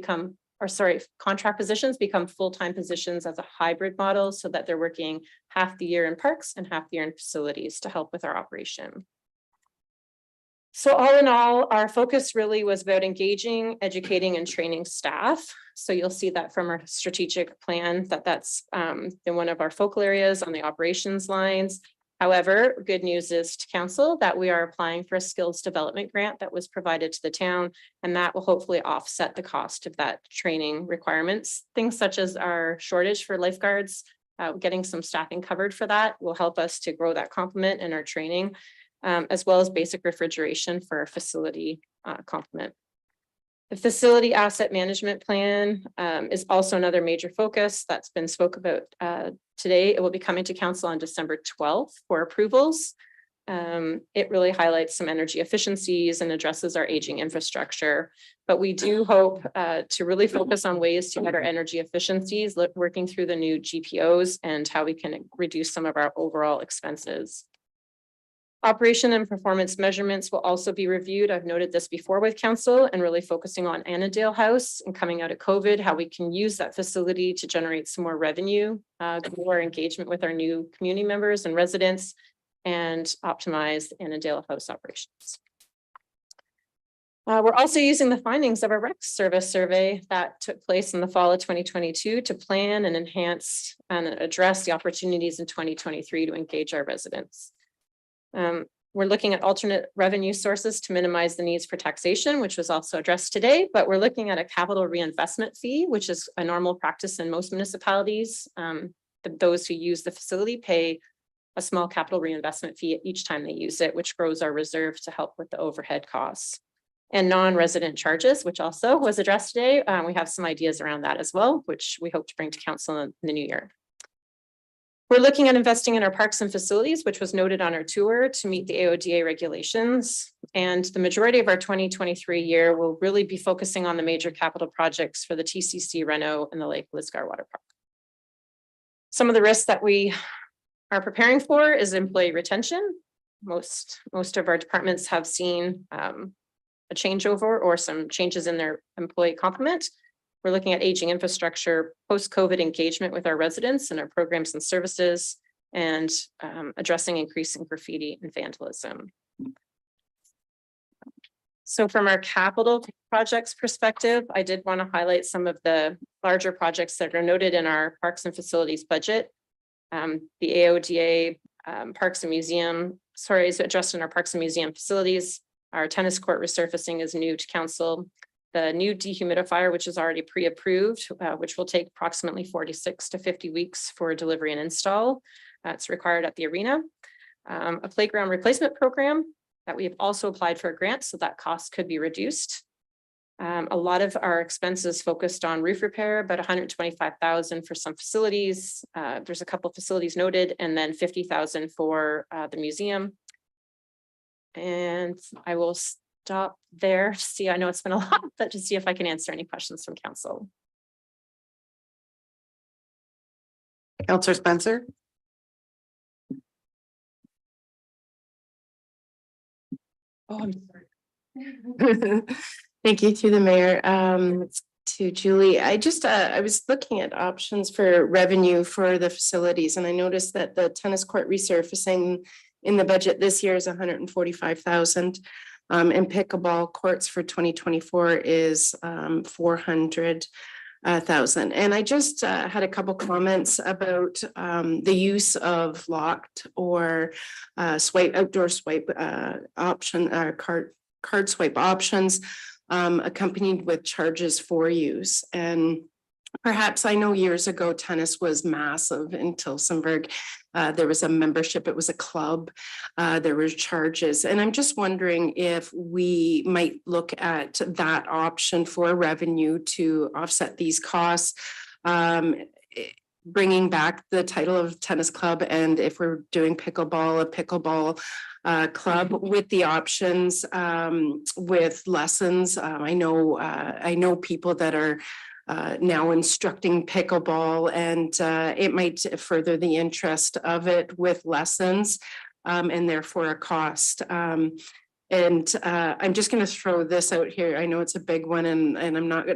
contract positions become full-time positions as a hybrid model so that they're working half the year in parks and half the year in facilities to help with our operation. So all in all, our focus really was about engaging, educating, and training staff. So you'll see that from our strategic plan that's been one of our focal areas on the operations lines. However, good news is to council that we are applying for a skills development grant that was provided to the town, and that will hopefully offset the cost of that training requirements. Things such as our shortage for lifeguards, getting some staffing covered for that will help us to grow that complement in our training, as well as basic refrigeration for our facility complement. The facility asset management plan is also another major focus that's been spoke about today. It will be coming to council on December 12th for approvals. It really highlights some energy efficiencies and addresses our aging infrastructure. But we do hope to really focus on ways to get our energy efficiencies, working through the new GPOs and how we can reduce some of our overall expenses. Operation and performance measurements will also be reviewed. I've noted this before with council and really focusing on Annandale House and coming out of COVID, how we can use that facility to generate some more revenue, more engagement with our new community members and residents, and optimize the Annandale House operations. We're also using the findings of our rec service survey that took place in the fall of 2022 to plan and enhance and address the opportunities in 2023 to engage our residents. We're looking at alternate revenue sources to minimize the needs for taxation, which was also addressed today, but we're looking at a capital reinvestment fee, which is a normal practice in most municipalities. Those who use the facility pay a small capital reinvestment fee each time they use it, which grows our reserve to help with the overhead costs. And non-resident charges, which also was addressed today. We have some ideas around that as well, which we hope to bring to council in the new year. We're looking at investing in our parks and facilities, which was noted on our tour to meet the AODA regulations. And the majority of our 2023 year will really be focusing on the major capital projects for the TCC Reno and the Lake Lisgar Water Park. Some of the risks that we are preparing for is employee retention. Most of our departments have seen a changeover or some changes in their employee complement. We're looking at aging infrastructure, post-COVID engagement with our residents and our programs and services, and addressing increasing graffiti and vandalism. So from our capital projects perspective, I did want to highlight some of the larger projects that are noted in our parks and facilities budget. The AODA Parks and Museum, is addressed in our parks and museum facilities. Our tennis court resurfacing is new to council. The new dehumidifier, which is already pre-approved, which will take approximately 46 to 50 weeks for delivery and install. It's required at the arena. A playground replacement program that we have also applied for a grant, so that cost could be reduced. A lot of our expenses focused on roof repair, about 125,000 for some facilities. There's a couple facilities noted, and then 50,000 for the museum. And I will stop there. See, I know it's been a lot, but to see if I can answer any questions from council. Councillor Spencer? Oh, I'm sorry. Thank you to the mayor, to Julie. I was looking at options for revenue for the facilities, and I noticed that the tennis court resurfacing in the budget this year is 145,000. And pickleball courts for 2024 is 400,000. And I just had a couple comments about the use of locked or outdoor swipe option, card swipe options accompanied with charges for use. And perhaps, I know years ago tennis was massive in Tillsonburg. There was a membership, it was a club, there were charges. And I'm just wondering if we might look at that option for revenue to offset these costs, bringing back the title of tennis club. And if we're doing pickleball, a pickleball club with the options, with lessons. I know people that are now instructing pickleball, and it might further the interest of it with lessons, and therefore a cost. And I'm just going to throw this out here. I know it's a big one, and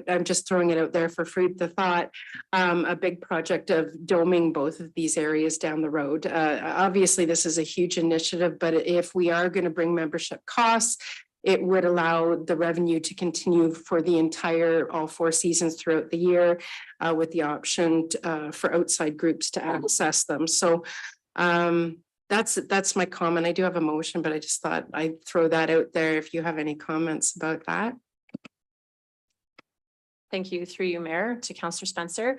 I'm just throwing it out there for food for thought. A big project of doming both of these areas down the road. Obviously, this is a huge initiative, but if we are going to bring membership costs, it would allow the revenue to continue for the entire, all 4 seasons throughout the year, with the option for outside groups to access them. So that's my comment. I do have a motion, but I just thought I'd throw that out there if you have any comments about that. Thank you, through you, Mayor, to Councillor Spencer.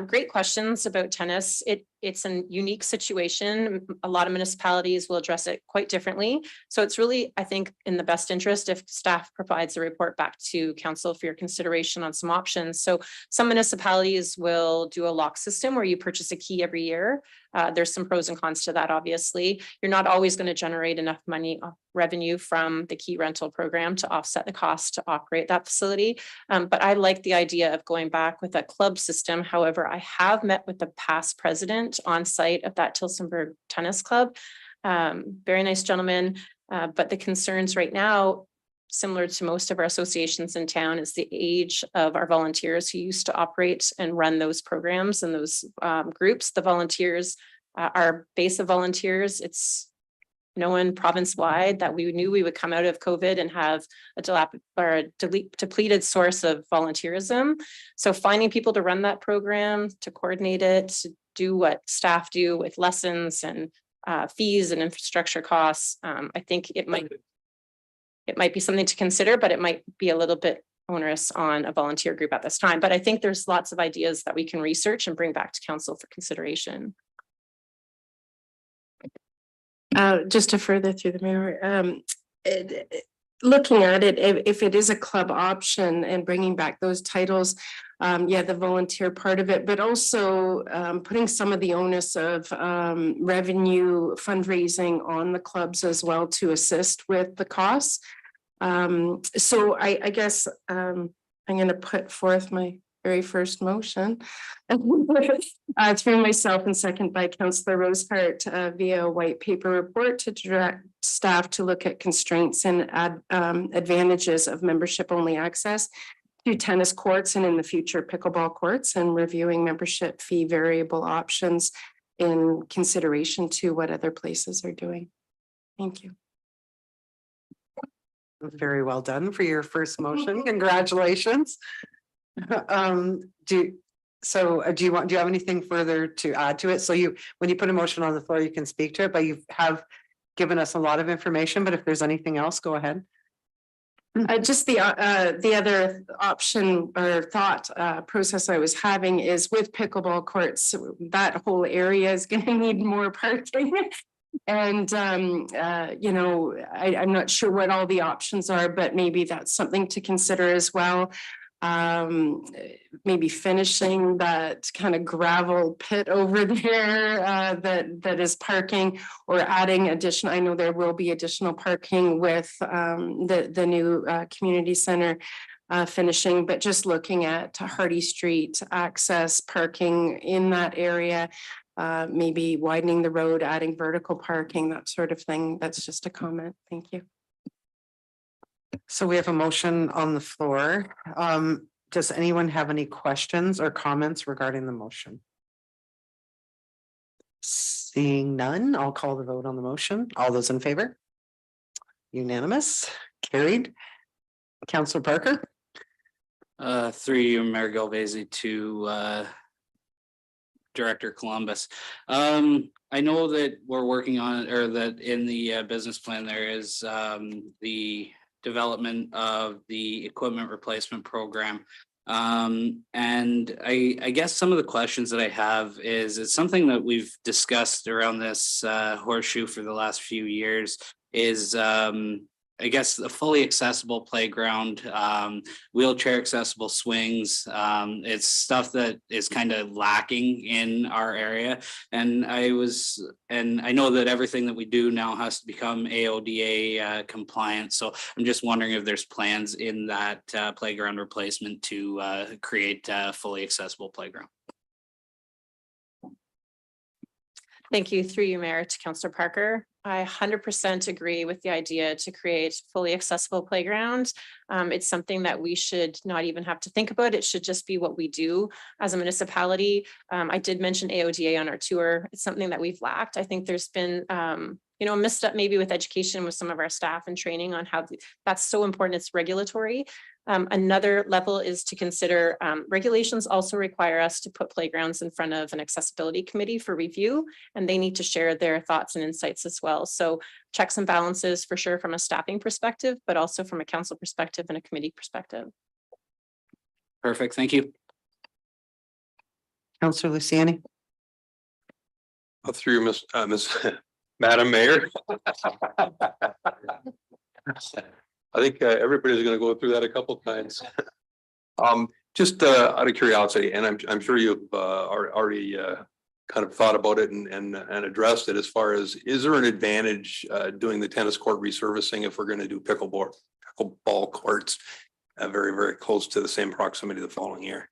Great questions about tennis. It's a unique situation. A lot of municipalities will address it quite differently. So it's really, I think, in the best interest if staff provides a report back to council for your consideration on some options. So some municipalities will do a lock system where you purchase a key every year. There's some pros and cons to that, obviously. You're not always going to generate enough money revenue from the key rental program to offset the cost to operate that facility. But I like the idea of going back with a club system. However, I have met with the past president on site of that Tillsonburg Tennis Club. Very nice gentleman. But the concerns right now, similar to most of our associations in town, is the age of our volunteers who used to operate and run those programs and those groups. The volunteers, our base of volunteers, it's known province-wide that we knew we would come out of COVID and have a depleted source of volunteerism. So finding people to run that program, to coordinate it, to do what staff do with lessons and fees and infrastructure costs, I think it might be something to consider, but it might be a little bit onerous on a volunteer group at this time. But I think there's lots of ideas that we can research and bring back to council for consideration. Just to further through the mayor, looking at it, if it is a club option and bringing back those titles, yeah, the volunteer part of it, but also putting some of the onus of revenue fundraising on the clubs as well to assist with the costs. So I guess I'm going to put forth my very first motion through myself and second by Councillor Rosehart via a white paper report to direct staff to look at constraints and advantages of membership only access to tennis courts and in the future pickleball courts, and reviewing membership fee variable options in consideration to what other places are doing. Thank you. Very well done for your first motion. Congratulations. Do you have anything further to add to it? So when you put a motion on the floor, you can speak to it, but you have given us a lot of information, but if there's anything else, go ahead. Just the other option or thought process I was having is with pickleball courts, that whole area is going to need more parking. And, you know, I'm not sure what all the options are, but maybe that's something to consider as well. Maybe finishing that kind of gravel pit over there that is parking, or adding additional. I know there will be additional parking with the new community center finishing, but just looking at Hardy Street access parking in that area. Maybe widening the road, adding vertical parking, that sort of thing. That's just a comment. Thank you. So we have a motion on the floor. Does anyone have any questions or comments regarding the motion? Seeing none, I'll call the vote on the motion. All those in favor? Unanimous, carried. Councillor Parker? Through you, Mayor Galvezi, to Director Columbus. I know that we're working on, or that in the business plan, there is the development of the equipment replacement program. And I guess some of the questions that I have is, it's something that we've discussed around this horseshoe for the last few years, is I guess, a fully accessible playground, wheelchair accessible swings. It's stuff that is kind of lacking in our area. And I know that everything that we do now has to become AODA compliant. So I'm just wondering if there's plans in that playground replacement to create a fully accessible playground. Thank you. Through you, Mayor, to Councillor Parker. I 100% agree with the idea to create fully accessible playgrounds. It's something that we should not even have to think about. It should just be what we do as a municipality. I did mention AODA on our tour. It's something that we've lacked. I think there's been a misstep maybe with education with some of our staff and training on how that's so important. It's regulatory. Another level is to consider regulations also require us to put playgrounds in front of an accessibility committee for review, and they need to share their thoughts and insights as well. So checks and balances for sure from a staffing perspective, but also from a council perspective and a committee perspective. Perfect. Thank you. Councillor Luciani. Through Miss Madam Mayor. I think everybody's going to go through that a couple times. Just out of curiosity, and I'm sure you've already kind of thought about it and addressed it as far as, is there an advantage doing the tennis court resurfacing if we're going to do pickleball courts very, very close to the same proximity the following year?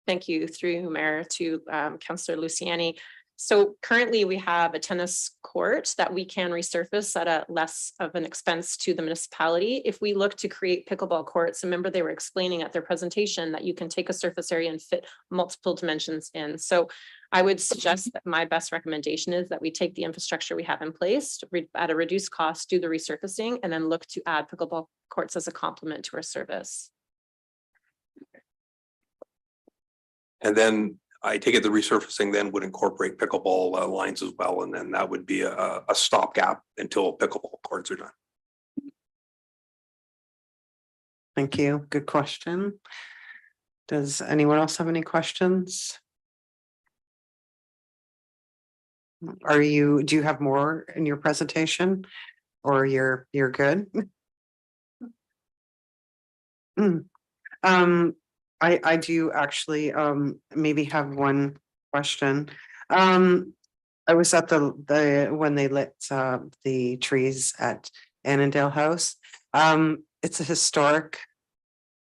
Thank you. Through Mayor to Councillor Luciani. So currently we have a tennis court that we can resurface at a less of an expense to the municipality. If we look to create pickleball courts, remember they were explaining at their presentation that you can take a surface area and fit multiple dimensions in. So I would suggest that my best recommendation is that we take the infrastructure we have in place at a reduced cost, do the resurfacing, and then look to add pickleball courts as a complement to our service. And then I take it the resurfacing then would incorporate pickleball lines as well, and then that would be a stopgap until pickleball courts are done. Thank you. Good question. Does anyone else have any questions? Do you have more in your presentation, or you're good? I do actually maybe have one question. I was at when they lit the trees at Annandale House. It's a historic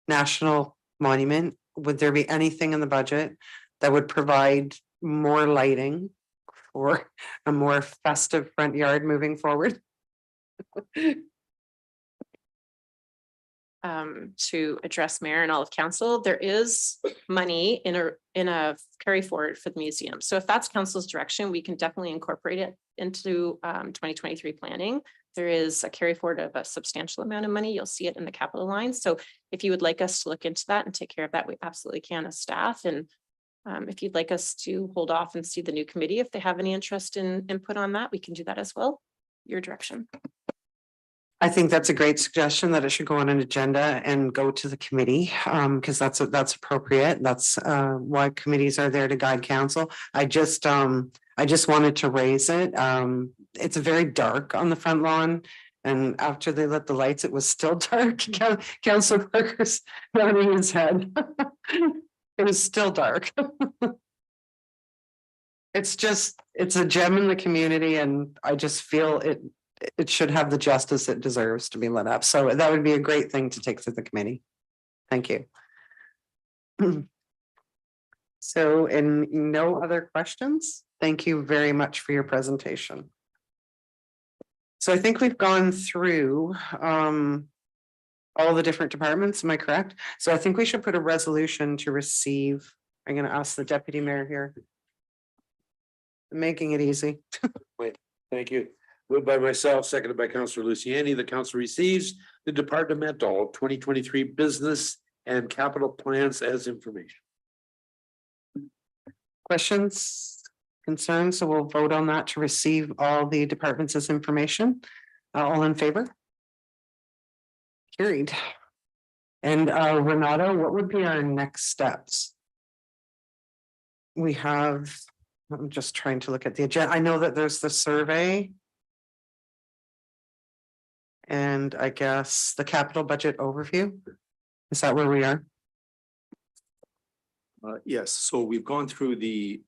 national monument. Would there be anything in the budget that would provide more lighting or a more festive front yard moving forward? To address Mayor and all of council, there is money in a carry forward for the museum. So if that's council's direction, we can definitely incorporate it into 2023 planning. There is a carry forward of a substantial amount of money. You'll see it in the capital line. So if you would like us to look into that and take care of that, we absolutely can as staff. And if you'd like us to hold off and see the new committee, if they have any interest in input on that, we can do that as well. Your direction. I think that's a great suggestion, that it should go on an agenda and go to the committee, because that's appropriate. That's why committees are there to guide council. I just wanted to raise it. It's very dark on the front lawn, and after they lit the lights, it was still dark. Councillor Parker's nodding his head. It was still dark. It's a gem in the community, and I just feel it should have the justice it deserves to be lit up. So that would be a great thing to take to the committee. Thank you. So, and no other questions? Thank you very much for your presentation. So I think we've gone through all the different departments, am I correct? So I think we should put a resolution to receive. I'm going to ask the deputy mayor here. Making it easy. Thank you. Moved by myself, seconded by Councillor Luciani. The council receives the departmental 2023 business and capital plans as information. Questions, concerns? So we'll vote on that to receive all the departments as information. All in favor? Carried. And Renato, what would be our next steps? We have, I'm just trying to look at the agenda. I know that there's the survey. and I guess the capital budget overview. Is that where we are? Yes, so we've gone through the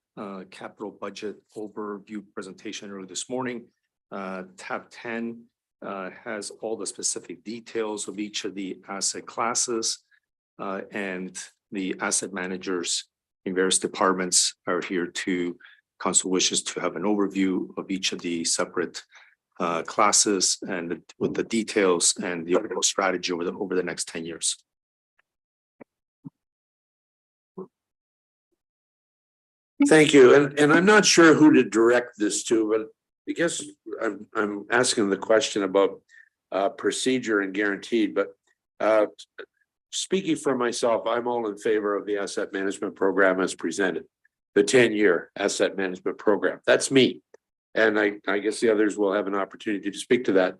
capital budget overview presentation earlier this morning. Tab 10 has all the specific details of each of the asset classes. And the asset managers in various departments are here to, council wishes to have an overview of each of the separate classes and with the details and the overall strategy over the next 10 years. Thank you. And I'm not sure who to direct this to, but I guess I'm asking the question about procedure and guaranteed, but speaking for myself, I'm all in favor of the asset management program as presented, the 10-year asset management program. That's me. And I guess the others will have an opportunity to speak to that.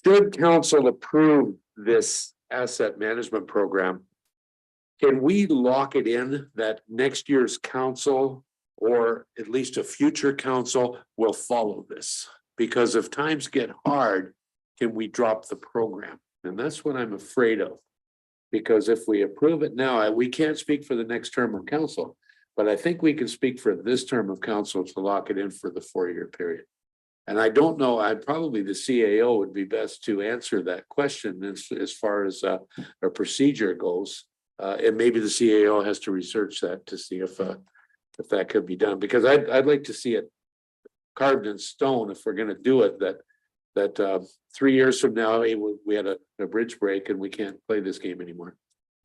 Should council approve this asset management program, can we lock it in that next year's council or at least a future council will follow this? Because if times get hard, can we drop the program? And that's what I'm afraid of. Because if we approve it now, we can't speak for the next term of council, but I think we can speak for this term of council to lock it in for the 4-year period. And I don't know, probably the CAO would be best to answer that question as far as a procedure goes. And maybe the CAO has to research that to see if that could be done, because I'd like to see it carved in stone if we're going to do it, that 3 years from now, we had a bridge break and we can't play this game anymore.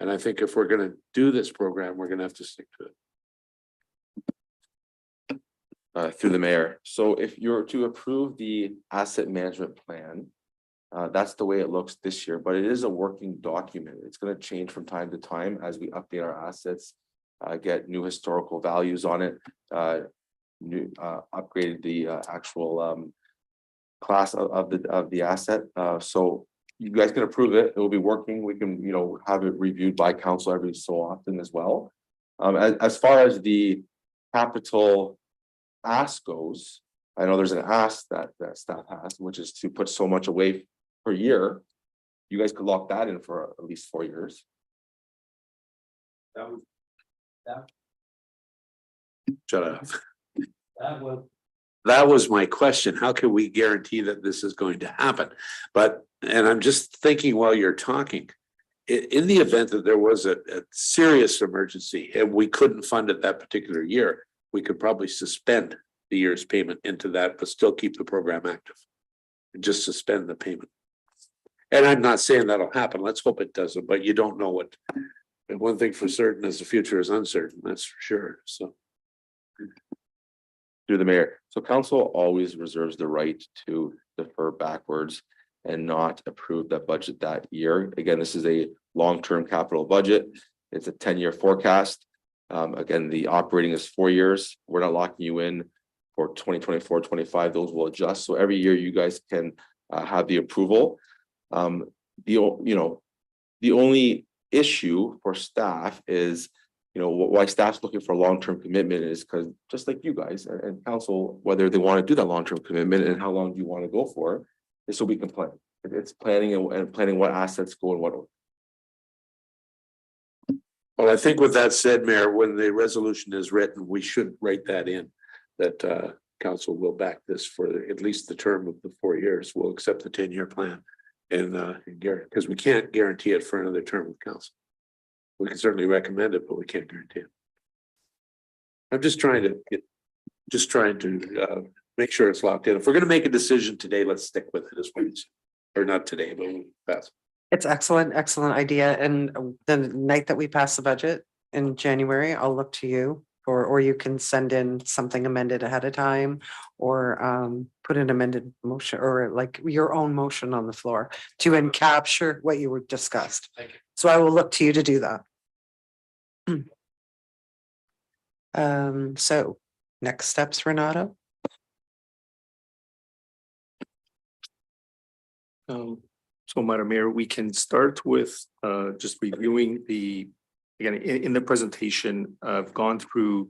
And I think if we're going to do this program, we're going to have to stick to it. Through the mayor. So if you're to approve the asset management plan, that's the way it looks this year, but it is a working document. It's going to change from time to time as we update our assets, get new historical values on it, upgrade the actual class of the asset. So you guys can approve it. It will be working. We can, have it reviewed by council every so often as well. As far as the capital ask goes, I know there's an ask that staff has, which is to put so much away per year. You guys could lock that in for at least 4 years. Shut up. That was my question. How can we guarantee that this is going to happen? And I'm just thinking while you're talking, in the event that there was a serious emergency and we couldn't fund it that particular year, we could probably suspend the year's payment into that, but still keep the program active and just suspend the payment. And I'm not saying that'll happen. Let's hope it doesn't, but you don't know what. And one thing for certain is the future is uncertain. That's for sure. So. Through the mayor. So council always reserves the right to defer backwards and not approve that budget that year. Again, this is a long-term capital budget. It's a 10-year forecast. Again, the operating is 4 years. We're not locking you in for 2024, 25. Those will adjust. So every year you guys can have the approval. The only issue for staff is, why staff's looking for long-term commitment is because just like you guys and council, whether they want to do that long-term commitment and how long do you want to go for, is so we can plan. It's planning and planning what assets go in what order. Well, I think with that said, Mayor, when the resolution is written, we should write that in, that council will back this for at least the term of the 4 years. We'll accept the 10-year plan and guarantee, because we can't guarantee it for another term of council. We can certainly recommend it, but we can't guarantee it. I'm just trying to make sure it's locked in. If we're going to make a decision today, let's stick with it as well. Or not today, but that's. It's excellent idea. And the night that we pass the budget in January, I'll look to you or you can send in something amended ahead of time or put an amended motion or like your own motion on the floor to encapture what you were discussed. Thank you. So I will look to you to do that. So next steps, Renato. So Madam Mayor, we can start with just reviewing again, in the presentation, I've gone through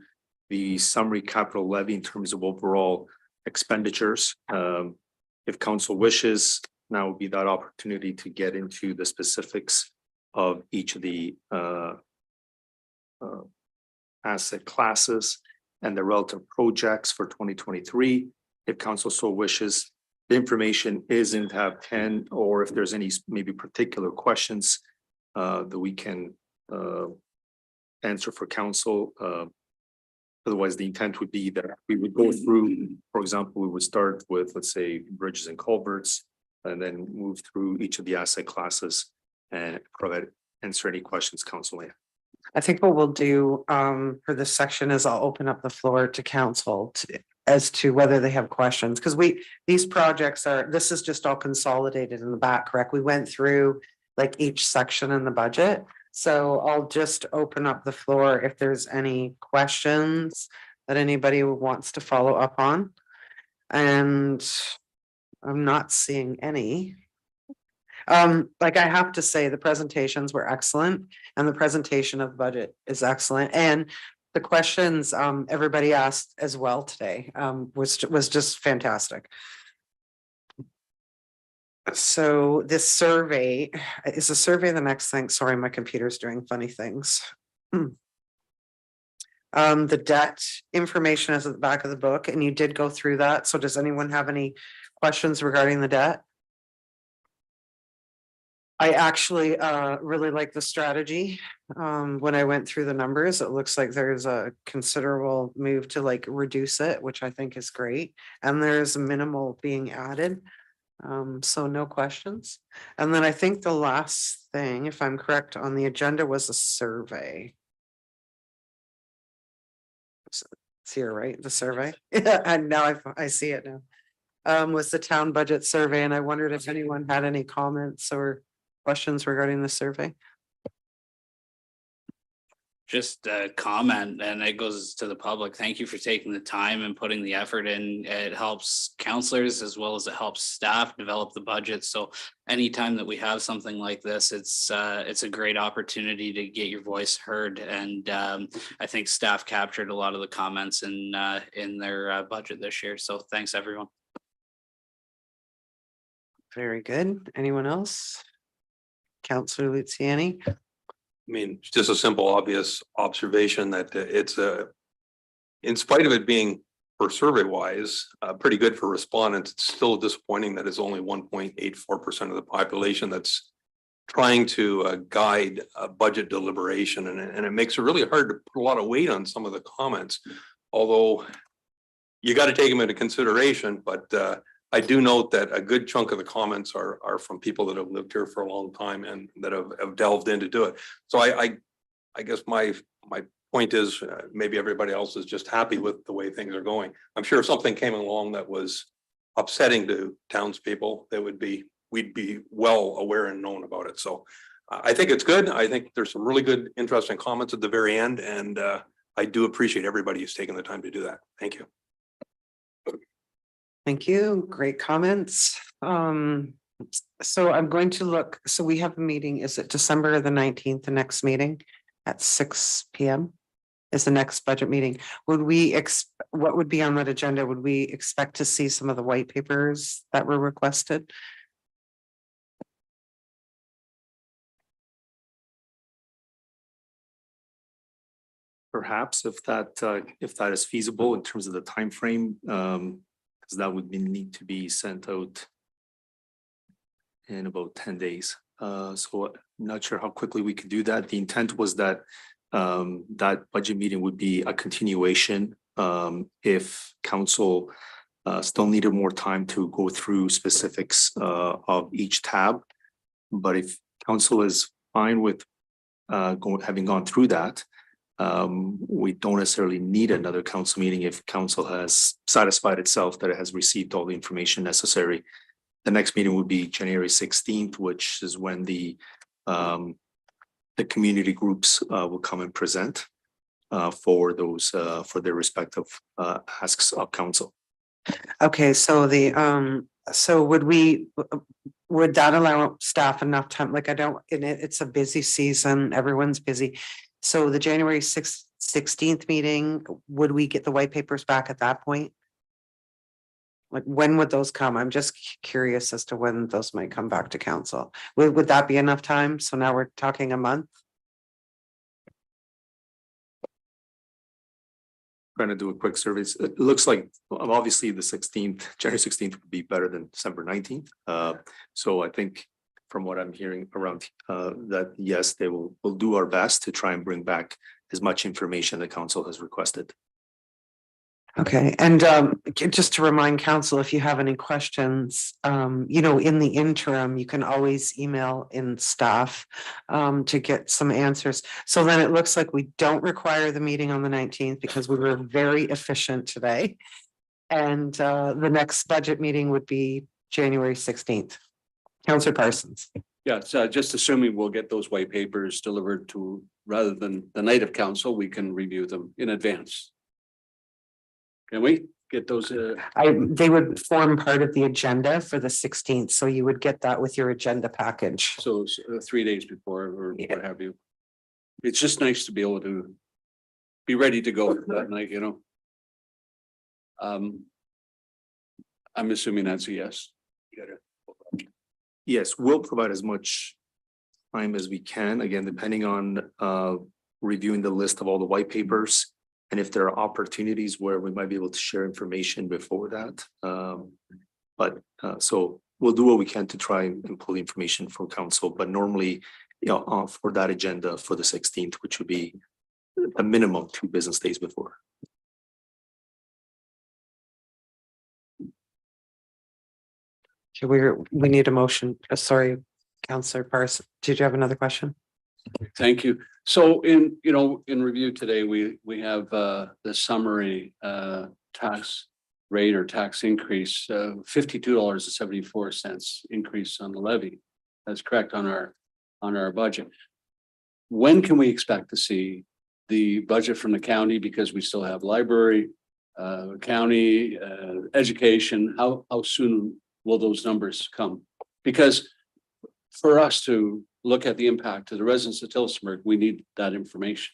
the summary capital levy in terms of overall expenditures. If council wishes, now would be that opportunity to get into the specifics of each of the asset classes and the relative projects for 2023. If council so wishes, the information is in tab 10, or if there's any maybe particular questions that we can answer for council. Otherwise, the intent would be that we would go through, for example, we would start with, let's say, bridges and culverts, and then move through each of the asset classes and provide, answer any questions council may have. I think what we'll do for this section is I'll open up the floor to council as to whether they have questions, because these projects are, this is just all consolidated in the back, correct? We went through like each section in the budget. So I'll just open up the floor if there's any questions that anybody wants to follow up on. And I'm not seeing any. Like I have to say, the presentations were excellent and the presentation of budget is excellent. And the questions everybody asked as well today was just fantastic. So this survey, is the survey the next thing? Sorry, my computer's doing funny things. The debt information is at the back of the book and you did go through that. So does anyone have any questions regarding the debt? I actually really like the strategy. When I went through the numbers, it looks like there's a considerable move to like reduce it, which I think is great. And there's minimal being added. So no questions. And then I think the last thing, if I'm correct, on the agenda was a survey. It's here, right? The survey. Yeah, and now I see it now. Was the town budget survey, and I wondered if anyone had any comments or questions regarding the survey. Just a comment, and it goes to the public. Thank you for taking the time and putting the effort in. It helps counselors as well as it helps staff develop the budget. So anytime that we have something like this, it's a great opportunity to get your voice heard. And I think staff captured a lot of the comments in their budget this year. So thanks, everyone. Very good. Anyone else? Councillor Luciani. I mean, it's just a simple, obvious observation that it's in spite of it being for survey wise, pretty good for respondents. It's still disappointing that it's only 1.84% of the population that's trying to guide a budget deliberation. And it makes it really hard to put a lot of weight on some of the comments, although you got to take them into consideration. But I do note that a good chunk of the comments are from people that have lived here for a long time and that have delved in to do it. So I guess my point is maybe everybody else is just happy with the way things are going. I'm sure if something came along that was upsetting to townspeople, we'd be well aware and known about it. So I think it's good. I think there's some really good, interesting comments at the very end, and I do appreciate everybody who's taken the time to do that. Thank you. Thank you. Great comments. So I'm going to look, so we have a meeting, is it December the 19th, the next meeting at 6 p.m. is the next budget meeting. Would we, what would be on that agenda? Would we expect to see some of the white papers that were requested? Perhaps if that is feasible in terms of the timeframe, because that would need to be sent out in about 10 days. So I'm not sure how quickly we could do that. The intent was that that budget meeting would be a continuation if council still needed more time to go through specifics of each tab. But if council is fine with having gone through that, we don't necessarily need another council meeting if council has satisfied itself that it has received all the information necessary. The next meeting would be January 16th, which is when the community groups will come and present for those for their respective asks of council. Okay, so so would that allow staff enough time? Like it's a busy season, everyone's busy. So the January 16th meeting, would we get the white papers back at that point? Like, when would those come? I'm just curious as to when those might come back to council. Would that be enough time? So now we're talking a month? Trying to do a quick survey. It looks like obviously the 16th, January 16th would be better than December 19th. So I think from what I'm hearing around that, yes, they will do our best to try and bring back as much information the council has requested. Okay, and just to remind council, if you have any questions, in the interim, you can always email in staff to get some answers. So then it looks like we don't require the meeting on the 19th because we were very efficient today. And the next budget meeting would be January 16th. Councillor Parsons. Yeah, so just assuming we'll get those white papers delivered to, rather than the night of council, we can review them in advance. Can we get those? They would form part of the agenda for the 16th, so you would get that with your agenda package. So 3 days before or what have you. It's just nice to be able to be ready to go that night, I'm assuming that's a yes. Yes, we'll provide as much time as we can, again, depending on reviewing the list of all the white papers. And if there are opportunities where we might be able to share information before that. So we'll do what we can to try and pull information from council, but normally, for that agenda for the 16th, which would be a minimum 2 business days before. We need a motion. Sorry, Councillor Parsons. Did you have another question? Thank you. So in review today, we have the summary tax rate or tax increase, $52.74 increase on the levy. That's correct on our budget. When can we expect to see the budget from the county? Because we still have library, county, education. How soon will those numbers come? Because for us to look at the impact to the residents of Tillsonburg, we need that information.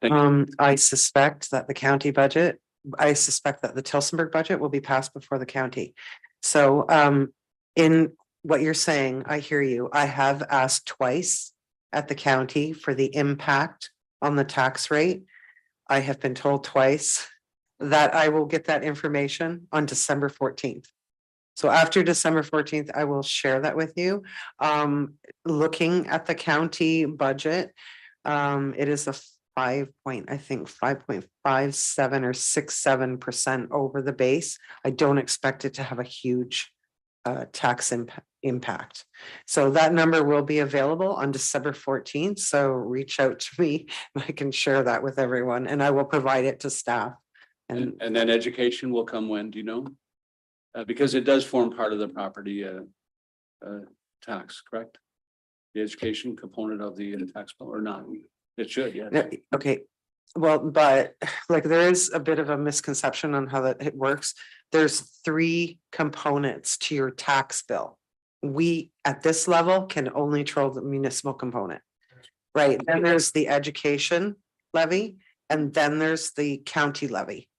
I suspect that the Tillsonburg budget will be passed before the county. So in what you're saying, I hear you. I have asked twice at the county for the impact on the tax rate. I have been told twice that I will get that information on December 14th. So after December 14th, I will share that with you. Looking at the county budget, it is a 5.57 or 6.7% over the base. I don't expect it to have a huge tax impact. So that number will be available on December 14th. So reach out to me and I can share that with everyone and I will provide it to staff. And then education will come when, do you know? Because it does form part of the property tax, correct? The education component of the tax bill or not? It should, yeah. Okay, well, but like there is a bit of a misconception on how that it works. There's 3 components to your tax bill. We at this level can only control the municipal component. Right, then there's the education levy and then there's the county levy.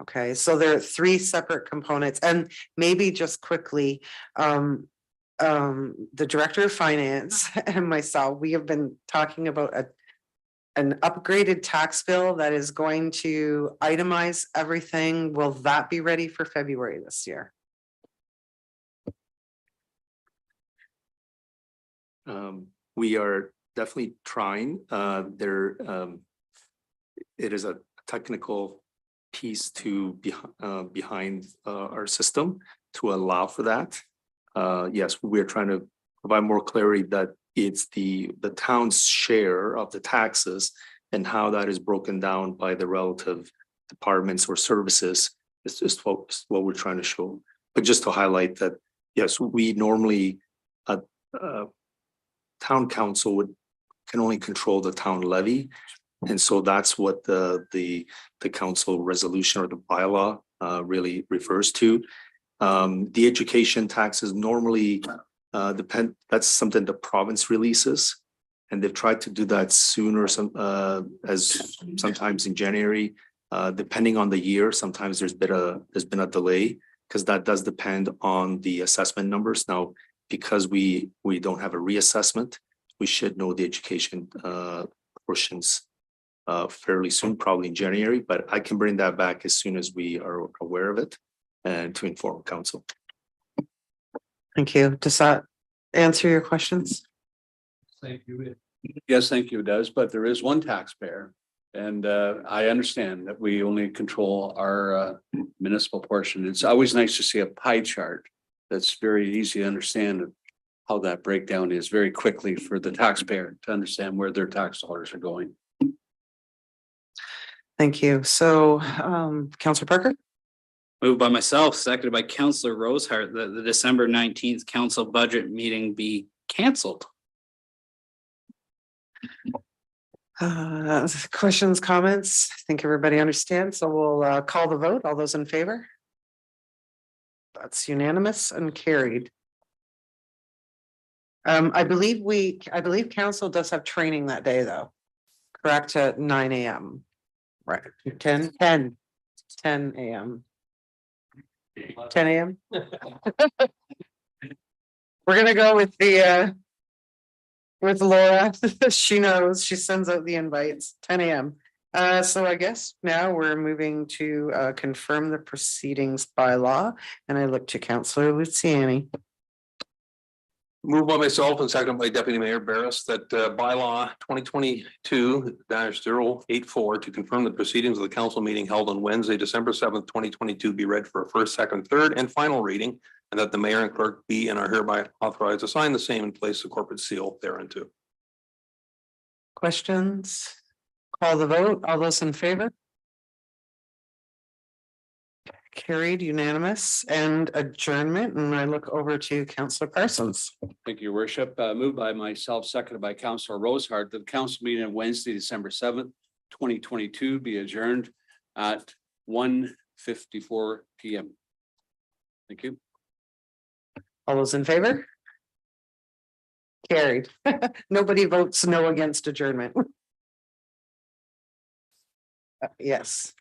Okay, so there are 3 separate components and maybe just quickly, the director of finance and myself, we have been talking about an upgraded tax bill that is going to itemize everything. Will that be ready for February this year? We are definitely trying. It is a technical piece to behind our system to allow for that. Yes, we're trying to provide more clarity that it's the town's share of the taxes and how that is broken down by the relative departments or services. It's just what we're trying to show. But just to highlight that, yes, we normally town council can only control the town levy. And so that's what the council resolution or the bylaw really refers to. The education taxes normally depend, that's something the province releases. And they've tried to do that sooner, as sometimes in January. Depending on the year, sometimes there's been a delay because that does depend on the assessment numbers. Now, because we don't have a reassessment, we should know the education portions fairly soon, probably in January, but I can bring that back as soon as we are aware of it and to inform council. Thank you. Does that answer your questions? Yes, thank you, it does, but there is one taxpayer. And I understand that we only control our municipal portion. It's always nice to see a pie chart that's very easy to understand how that breakdown is very quickly for the taxpayer to understand where their tax dollars are going. Thank you. So, Counselor Parker? Moved by myself, seconded by Counselor Rosehart, that the December 19th council budget meeting be canceled. Questions, comments? I think everybody understands, so we'll call the vote. All those in favor? That's unanimous and carried. I believe council does have training that day, though. Correct, at 9 AM. Right, 10 AM. 10 AM? We're gonna go with the with Laura. She knows, she sends out the invites, 10 AM. So I guess now we're moving to confirm the proceedings by law, and I look to Councillor Luciani. Moved by myself and seconded by Deputy Mayor Barris that bylaw 2022-084 to confirm the proceedings of the council meeting held on Wednesday, December 7th, 2022 be read for a first, second, third, and final reading, and that the mayor and clerk be and are hereby authorized to sign the same and place the corporate seal thereunto. Questions? Call the vote. All those in favor? Carried, unanimous, and adjournment, and I look over to Councillor Parsons. Thank you, your worship. Moved by myself, seconded by Councillor Rosehart, that the council meeting on Wednesday, December 7th, 2022 be adjourned at 1:54 PM. Thank you. All those in favor? Carried. Nobody votes no against adjournment. Yes.